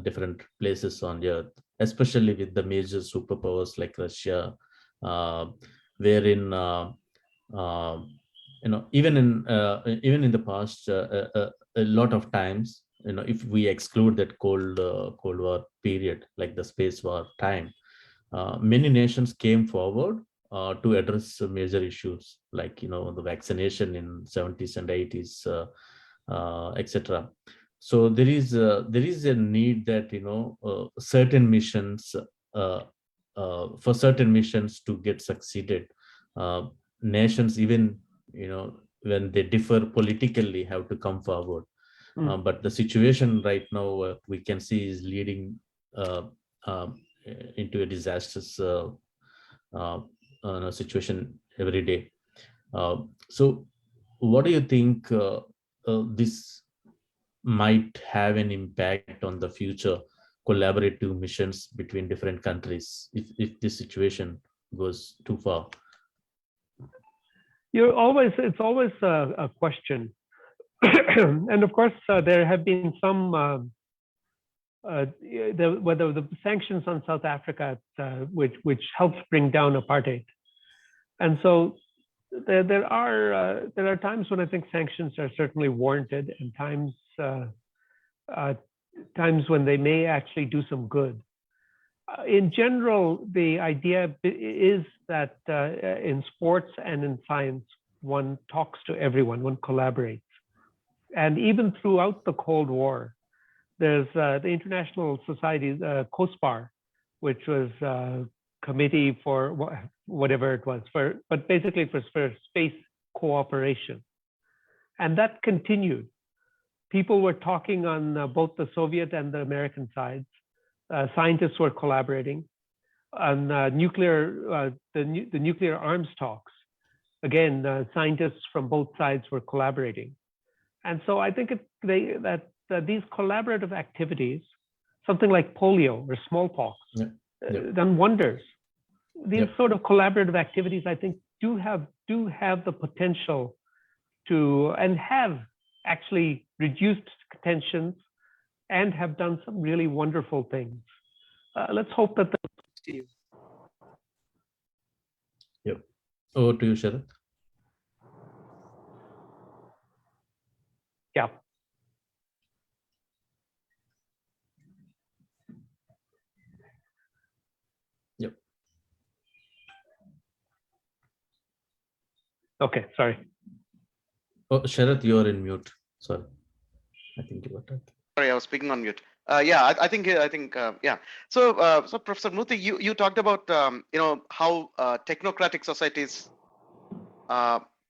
different places on the earth, especially with the major superpowers like Russia, wherein even in the past, a lot of times, if we exclude that Cold War period, like the space war time, many nations came forward to address major issues like the vaccination in 70s and 80s, etc. So there is a need that certain missions, for certain missions to get succeeded, nations, even when they differ politically, have to come forward. But the situation right now, we can see, is leading into a disastrous situation every day. So what do you think this might have an impact on the future collaborative missions between different countries if this situation goes too far? It's always a question. And of course, there have been some, whether the sanctions on South Africa, which helped bring down apartheid. And so there are times when I think sanctions are certainly warranted, and times when they may actually do some good. In general, the idea is that in sports and in science, one talks to everyone, one collaborates. And even throughout the Cold War, there's the International Society, COSPAR, which was a committee for whatever it was, but basically for space cooperation. And that continued. People were talking on both the Soviet and the American sides. Scientists were collaborating on the nuclear arms talks. Again, scientists from both sides were collaborating. And so I think that these collaborative activities, something like polio or smallpox, done wonders. These sort of collaborative activities, I think, do have the potential and have actually reduced tensions and have done some really wonderful things. Let's hope that Yep. Over to you, Sarath. yeah. Yep. Okay, sorry. Oh, Sharath, you are in mute. Sorry. I think you were talking. Sorry, I was speaking on mute. Yeah, I think yeah. So Professor Murthy, you talked about how technocratic societies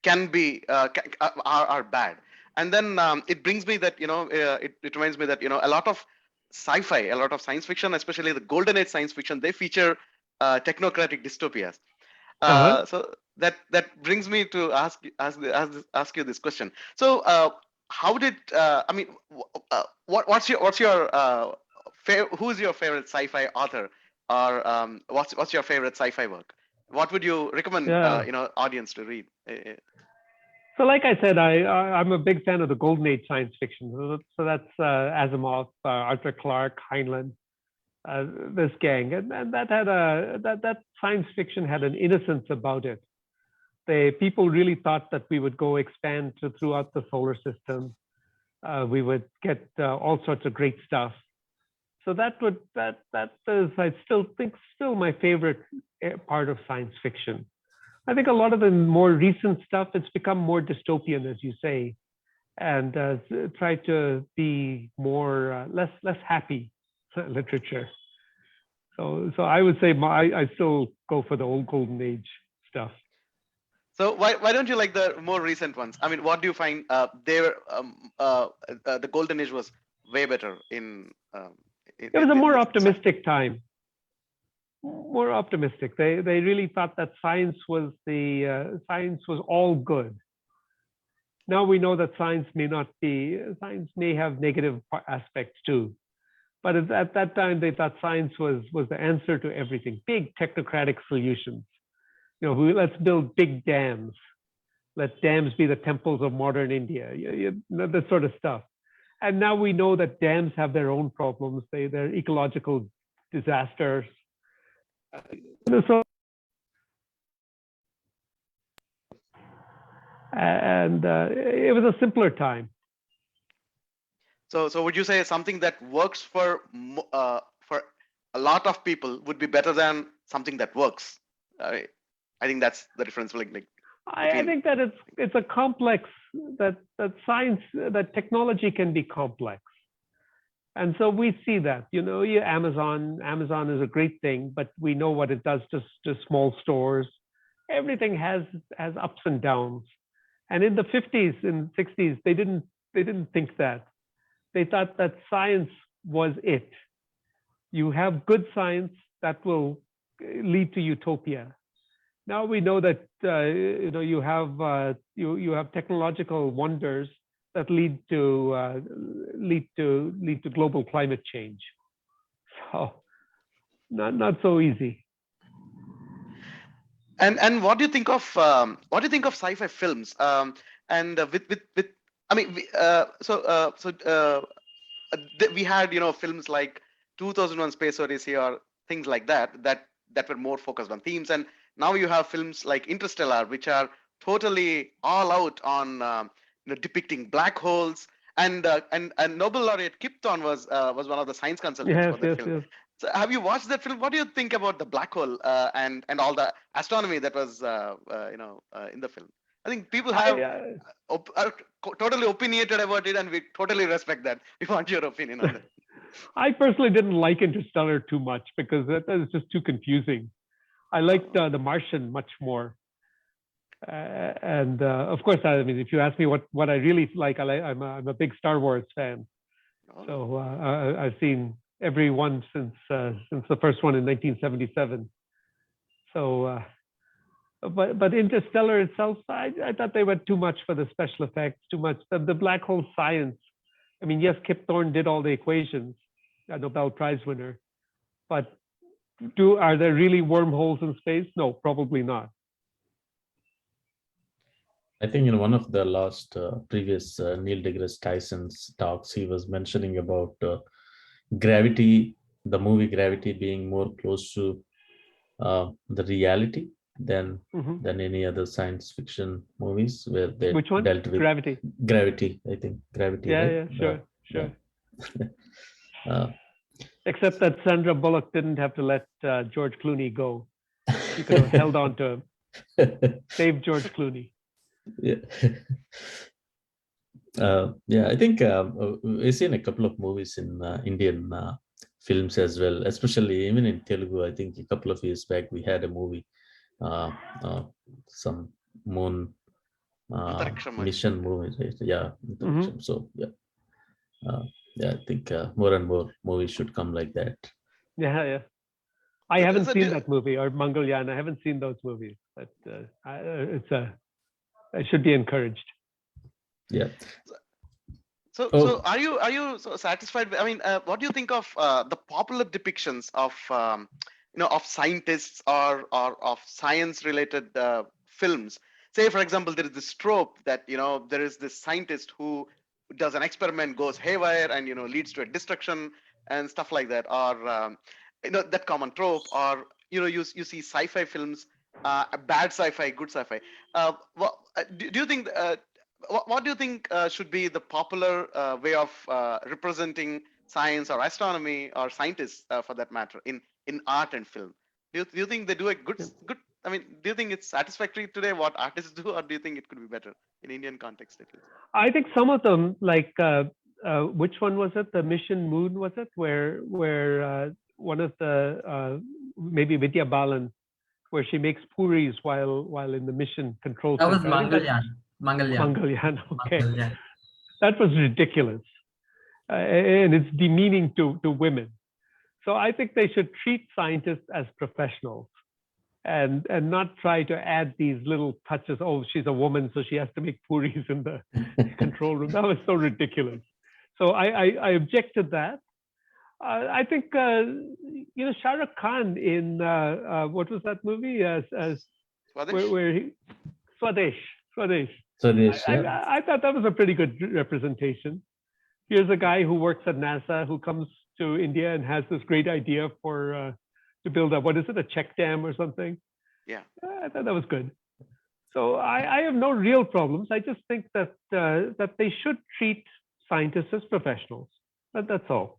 can be are bad, and then it brings me that it reminds me that a lot of sci-fi, a lot of science fiction, especially the golden age science fiction, they feature technocratic dystopias. So that brings me to ask you this question. So how did I mean? What's your who's your favorite sci-fi author, or what's your favorite sci-fi work? What would you recommend audience to read? So like I said, I'm a big fan of the golden age science fiction. So that's Asimov, Arthur Clarke, Heinlein, this gang, and that had that science fiction had an innocence about it. People really thought that we would go expand throughout the solar system. We would get all sorts of great stuff. So that is, I still think, my favorite part of science fiction. I think a lot of the more recent stuff, it's become more dystopian, as you say, and try to be more less happy literature. So I would say I still go for the old golden age stuff. So why don't you like the more recent ones? I mean, what do you find the golden age was way better in? It was a more optimistic time. More optimistic. They really thought that science was all good. Now we know that science may have negative aspects too. But at that time, they thought science was the answer to everything. Big technocratic solutions. Let's build big dams. Let dams be the temples of modern India. That sort of stuff. And now we know that dams have their own problems. They're ecological disasters. And it was a simpler time. So would you say something that works for a lot of people would be better than something that works? I think that's the difference. I think that it's a complex, that science, that technology can be complex. And so we see that, Amazon is a great thing, but we know what it does to small stores. Everything has ups and downs. And in the 50s and 60s, they didn't think that. They thought that science was it. You have good science that will lead to utopia. Now we know that you have technological wonders that lead to global climate change. So not so easy. And what do you think of sci-fi films? We had films like 2001: Space Odyssey or things like that were more focused on themes, and now you have films like Interstellar, which are totally all out on depicting black holes. And Nobel laureate Kip Thorne was one of the science consultants for the film. Yes. So have you watched that film? What do you think about the black hole and all the astronomy that was in the film? I think people are totally opinionated about it, and we totally respect that. We want your opinion on that. I personally didn't like Interstellar too much because that is just too confusing. I liked The Martian much more. And of course, I mean, if you ask me what I really like, I'm a big Star Wars fan. So I've seen every one since the first one in 1977. So, but Interstellar itself, I thought they went too much for the special effects, too much the black hole science. I mean, yes, Kip Thorne did all the equations, a Nobel Prize winner, but are there really wormholes in space? No, probably not. I think in one of the last previous Neil deGrasse Tyson's talks, he was mentioning about Gravity, the movie Gravity, being more close to the reality than Mhm. any other science fiction movies where they Which one? dealt with Gravity. gravity. I think Gravity, Yeah, right? yeah, sure, Yeah. sure. Uh, Except that Sandra Bullock didn't have to let George Clooney go. She could have held on to him, saved George Clooney. yeah. Yeah, I think we've seen a couple of movies in Indian films as well, especially even in Telugu. I think a couple of years back we had a movie, uh, uh, some moon Antariksham, I mission think. movie, right? Yeah, Mhm. so yeah, yeah. I think more and more movies should come like that. Yeah, yeah. I So, haven't so seen do, that movie or Mangalyaan. I haven't seen those movies, but I should be encouraged. Yeah. so, Oh, are you so satisfied with, I mean, what do you think of the popular depictions of of scientists or of science related films? Say, for example, there is this trope that there is this scientist who does an experiment, goes haywire, and leads to a destruction and stuff like that, or that common trope, or you see sci-fi films, bad sci-fi, good sci-fi. Do you think? What do you think should be the popular way of representing science or astronomy or scientists for that matter in art and film? Do you think they do a good? I mean, do you think it's satisfactory today what artists do, or do you think it could be better in Indian context at least? I think some of them, like which one was it? The Mission Moon was it? Where one of the maybe Vidya Balan, where she makes puris while in the mission control That was center. I think that's Mangalyaan. Mangalyaan. Okay, Mangalyaan. that was ridiculous, and it's demeaning to women. So I think they should treat scientists as professionals and not try to add these little touches. Oh, she's a woman, so she has to make puris in the control room. That was so ridiculous. So I objected that. I think Shah Rukh Khan in what was that movie? Swadesh? Where he Swadesh. Swadesh. so this, yeah. I thought that was a pretty good representation. Here's a guy who works at NASA who comes to India and has this great idea for to build up, what is it, a check dam or something? Yeah. I thought that was good. So I have no real problems. I just think that that they should treat scientists as professionals. That's all.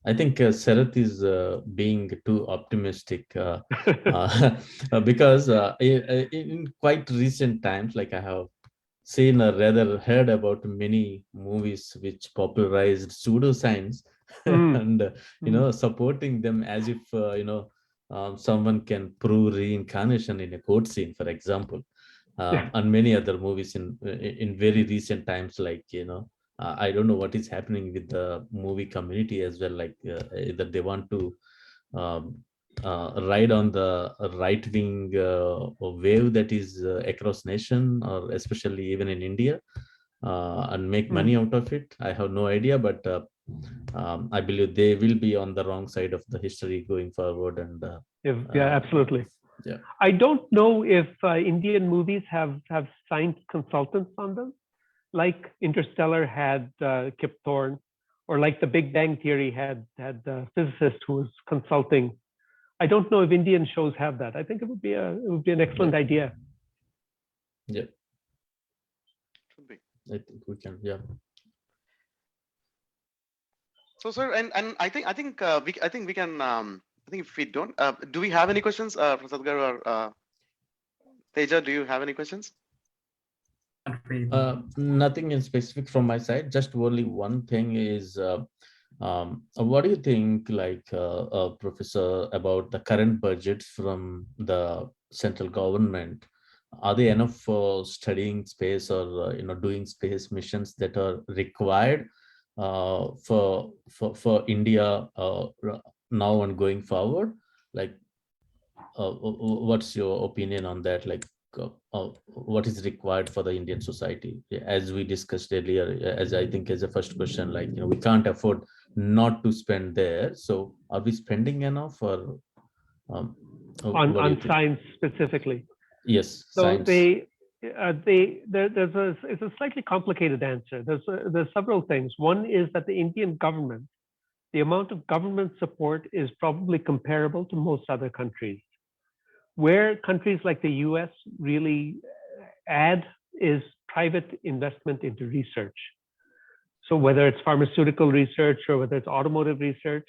I think Sarath is being too optimistic because in quite recent times, like I have seen or rather heard about many movies which popularized pseudoscience and supporting them as if someone can prove reincarnation in a court scene, for example, and many other movies in very recent times, like I don't know what is happening with the movie community as well, like either they want to um, ride on the right wing wave that is across nation, or especially even in India, and make money out of it. I have no idea, but I believe they will be on the wrong side of the history going forward. And Yeah, absolutely. Yeah. I don't know if Indian movies have science consultants on them, like Interstellar had Kip Thorne, or like The Big Bang Theory had a physicist who was consulting. I don't know if Indian shows have that. I think it would be an excellent idea. Yeah, Should be. I think we can. Yeah. So, sir, and I think we can. I think if we don't, do we have any questions, Prasad Garu or Teja? Do you have any questions? Nothing in specific from my side. Just only one thing is, what do you think, like, Professor, about the current budgets from the central government? Are they enough for studying space or doing space missions that are required for India now and going forward? Like, what's your opinion on that? Like, what is required for the Indian society? As we discussed earlier, as I think as a first question, like, we can't afford not to spend there. So are we spending enough, or on science specifically? Yes, So science. it's a slightly complicated answer. There's several things. One is that the Indian government, the amount of government support is probably comparable to most other countries. Where countries like the US really add is private investment into research. So whether it's pharmaceutical research or whether it's automotive research,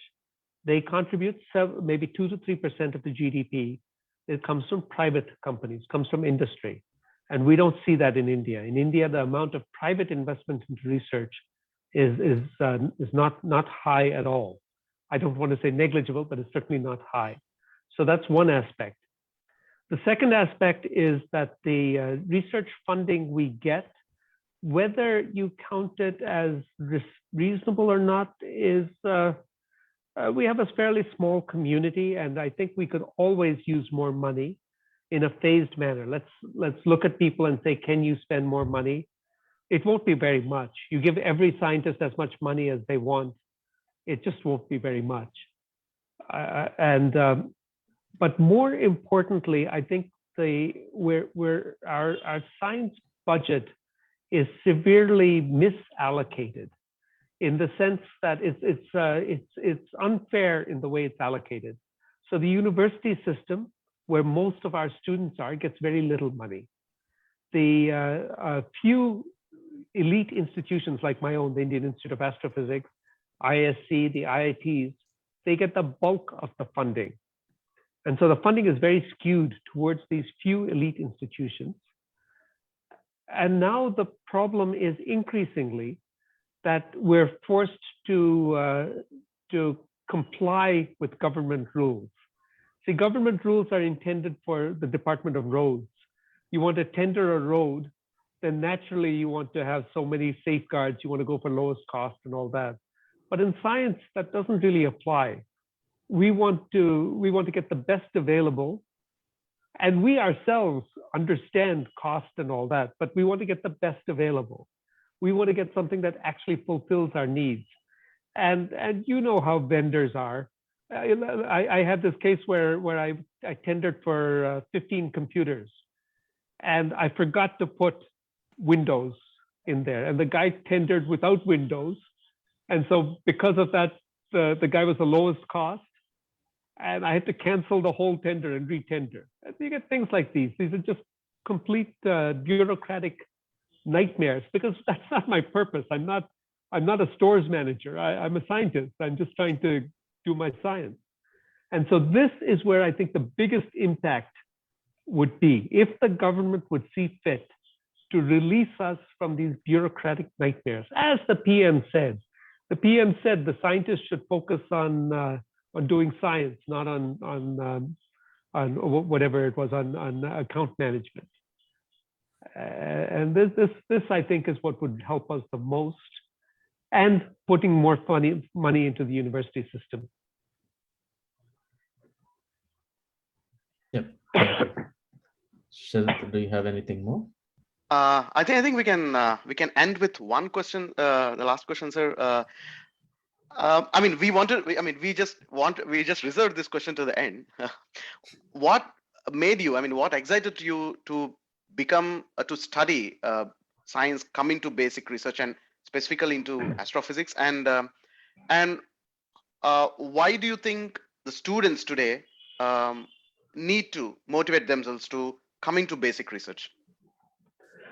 they contribute maybe 2 to 3% of the GDP. It comes from private companies, comes from industry. And we don't see that in India. In India, the amount of private investment into research is not high at all. I don't want to say negligible, but it's certainly not high. So that's one aspect. The second aspect is that the research funding we get, whether you count it as reasonable or not, is we have a fairly small community, and I think we could always use more money in a phased manner. Let's look at people and say, can you spend more money? It won't be very much. You give every scientist as much money as they want, it just won't be very much. But more importantly, I think our science budget is severely misallocated, in the sense that it's unfair in the way it's allocated. So the university system, where most of our students are, gets very little money. The few elite institutions like my own, the Indian Institute of Astrophysics, ISC, the IITs, they get the bulk of the funding. And so the funding is very skewed towards these few elite institutions. And now the problem is increasingly that we're forced to comply with government rules. See, government rules are intended for the Department of Roads. You want to tender a road, then naturally you want to have so many safeguards, you want to go for lowest cost and all that. But in science, that doesn't really apply. We want to get the best available, and we ourselves understand cost and all that, but we want to get the best available. We want to get something that actually fulfills our needs. And you know how vendors are. I had this case where I tendered for 15 computers, and I forgot to put Windows in there, and the guy tendered without Windows. And so because of that, the guy was the lowest cost, and I had to cancel the whole tender and retender. And you get things like these. These are just complete bureaucratic nightmares, because that's not my purpose. I'm not a stores manager. I'm a scientist. I'm just trying to do my science. And so this is where I think the biggest impact would be, if the government would see fit to release us from these bureaucratic nightmares. As the PM said, the scientists should focus on doing science, not on whatever it was, on account management. And this I think is what would help us the most, and putting more money into the university system. Yep. Sarath, do you have anything more? I think we can end with one question. The last question, sir. We just reserved this question to the end. What made you? What excited you to become to study science, coming to basic research, and specifically into astrophysics? And why do you think the students today need to motivate themselves to coming to basic research?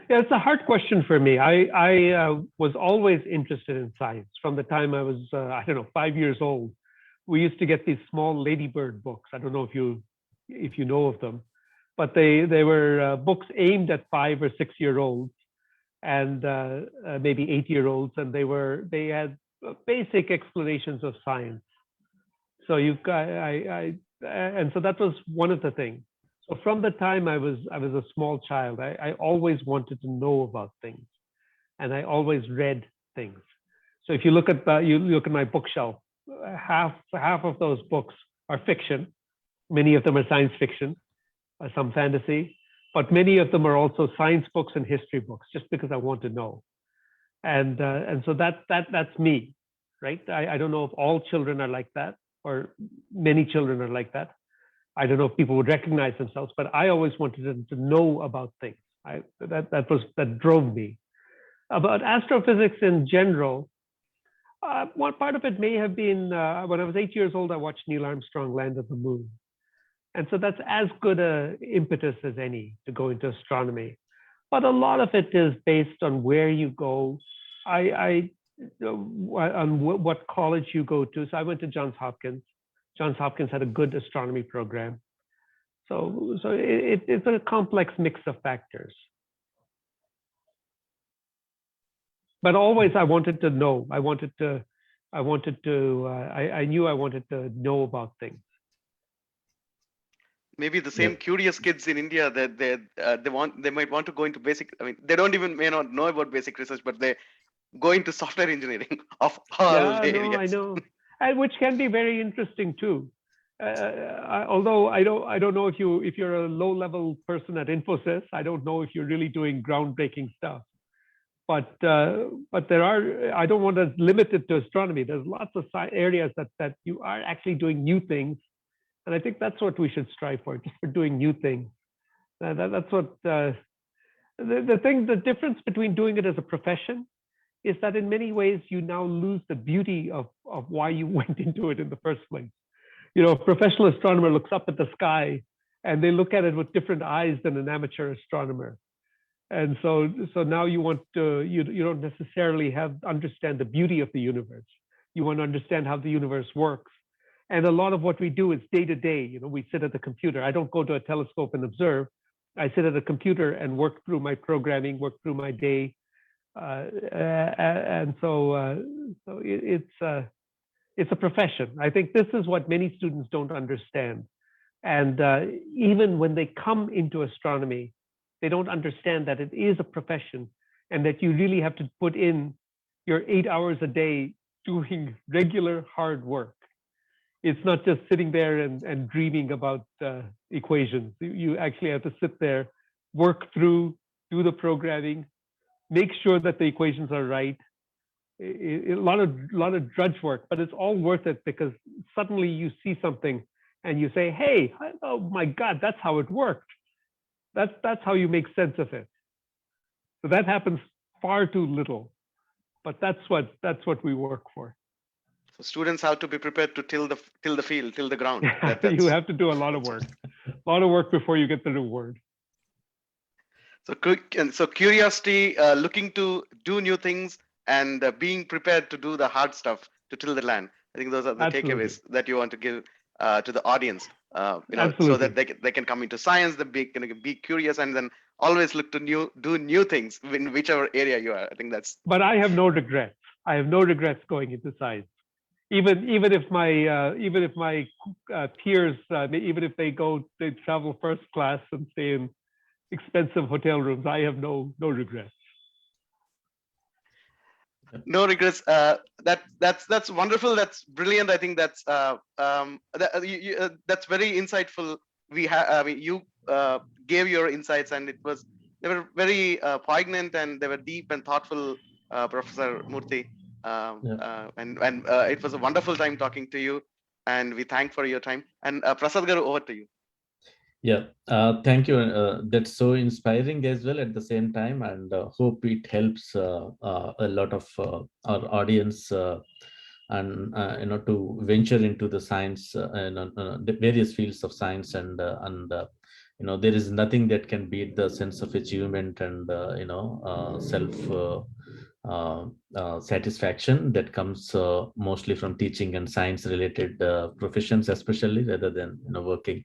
Yeah, it's a hard question for me. I was always interested in science from the time I was, 5 years old. We used to get these small ladybird books. I don't know if you know of them, but they were books aimed at 5 or 6 year olds and maybe 8-year-olds, and they had basic explanations of science. So and so that was one of the things. So from the time I was a small child, I always wanted to know about things, and I always read things. So if you look at my bookshelf, half of those books are fiction. Many of them are science fiction, some fantasy, but many of them are also science books and history books, just because I want to know. And so that's me, right? I don't know if all children are like that, or many children are like that. I don't know if people would recognize themselves, but I always wanted them to know about things. That drove me. About astrophysics in general, one part of it may have been when I was 8 years old, I watched Neil Armstrong land on the moon. And so that's as good a impetus as any to go into astronomy. But a lot of it is based on where you go, on what college you go to. So I went to Johns Hopkins. Johns Hopkins had a good astronomy program. So it's a complex mix of factors. But always I wanted to know. I knew I wanted to know about things. Maybe the same curious kids in India that they might want to go into basic. I mean, they may not know about basic research, but they go into software engineering of all areas. No, I know, and which can be very interesting too. Although I don't know if you're a low-level person at Infosys, I don't know if you're really doing groundbreaking stuff. But there are. I don't want to limit it to astronomy. There's lots of areas that you are actually doing new things, and I think that's what we should strive for, just for doing new things. That's what the difference between doing it as a profession is that in many ways you now lose the beauty of why you went into it in the first place. You know, a professional astronomer looks up at the sky and they look at it with different eyes than an amateur astronomer. And so now you want to, you don't necessarily understand the beauty of the universe. You want to understand how the universe works. And a lot of what we do is day to day. You know, we sit at the computer. I don't go to a telescope and observe. I sit at a computer and work through my programming, work through my day. So it's a profession. I think this is what many students don't understand. And even when they come into astronomy, they don't understand that it is a profession and that you really have to put in your 8 hours a day doing regular hard work. It's not just sitting there and dreaming about equations. You actually have to sit there, work through, do the programming, make sure that the equations are right. A lot of drudge work, but it's all worth it because suddenly you see something and you say, hey, oh my God, that's how it worked. That's how you make sense of it. So that happens far too little, but that's what we work for. So students have to be prepared to till the field, till the ground. You have to do a lot of work before you get the reward. So curiosity, looking to do new things, and being prepared to do the hard stuff to till the land. I think those are the takeaways that you want to give to the audience. So that they can come into science, be curious, and then always look to do new things in whichever area you are. I think that's. But I have no regrets. I have no regrets going into science. Even if my peers, even if they travel first class and stay in expensive hotel rooms, I have no regrets. No regrets. That's wonderful. That's brilliant. I think that's that's very insightful. You gave your insights, and they were very poignant, and they were deep and thoughtful, Professor Murthy. And it was a wonderful time talking to you, and we thank for your time. And Prasad Garu, over to you. Yeah, thank you. That's so inspiring as well at the same time, and hope it helps a lot of our audience and to venture into the science the various fields of science, and there is nothing that can beat the sense of achievement and self satisfaction that comes mostly from teaching and science related professions, especially rather than working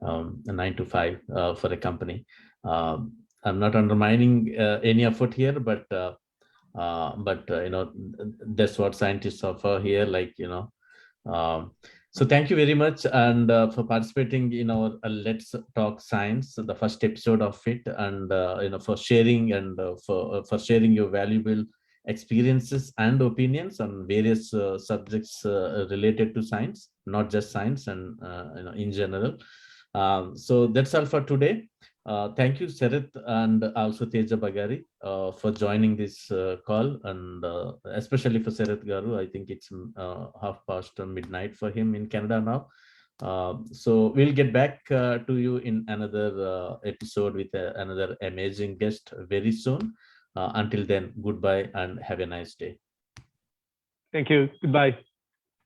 a 9 to 5 for a company. I'm not undermining any effort here, but that's what scientists offer here. So thank you very much, and for participating in our Let's Talk Science, the first episode of it, and for sharing and for sharing your valuable experiences and opinions on various subjects related to science, not just science, and in general. So that's all for today. Thank you, Sarath, and also Teja Begari for joining this call, and especially for Sarath Garu. I think it's midnight for him in Canada now. So we'll get back to you in another episode with another amazing guest very soon. Until then, goodbye and have a nice day. Thank you. Goodbye.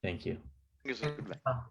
Thank you. Thank you, sir. Goodbye.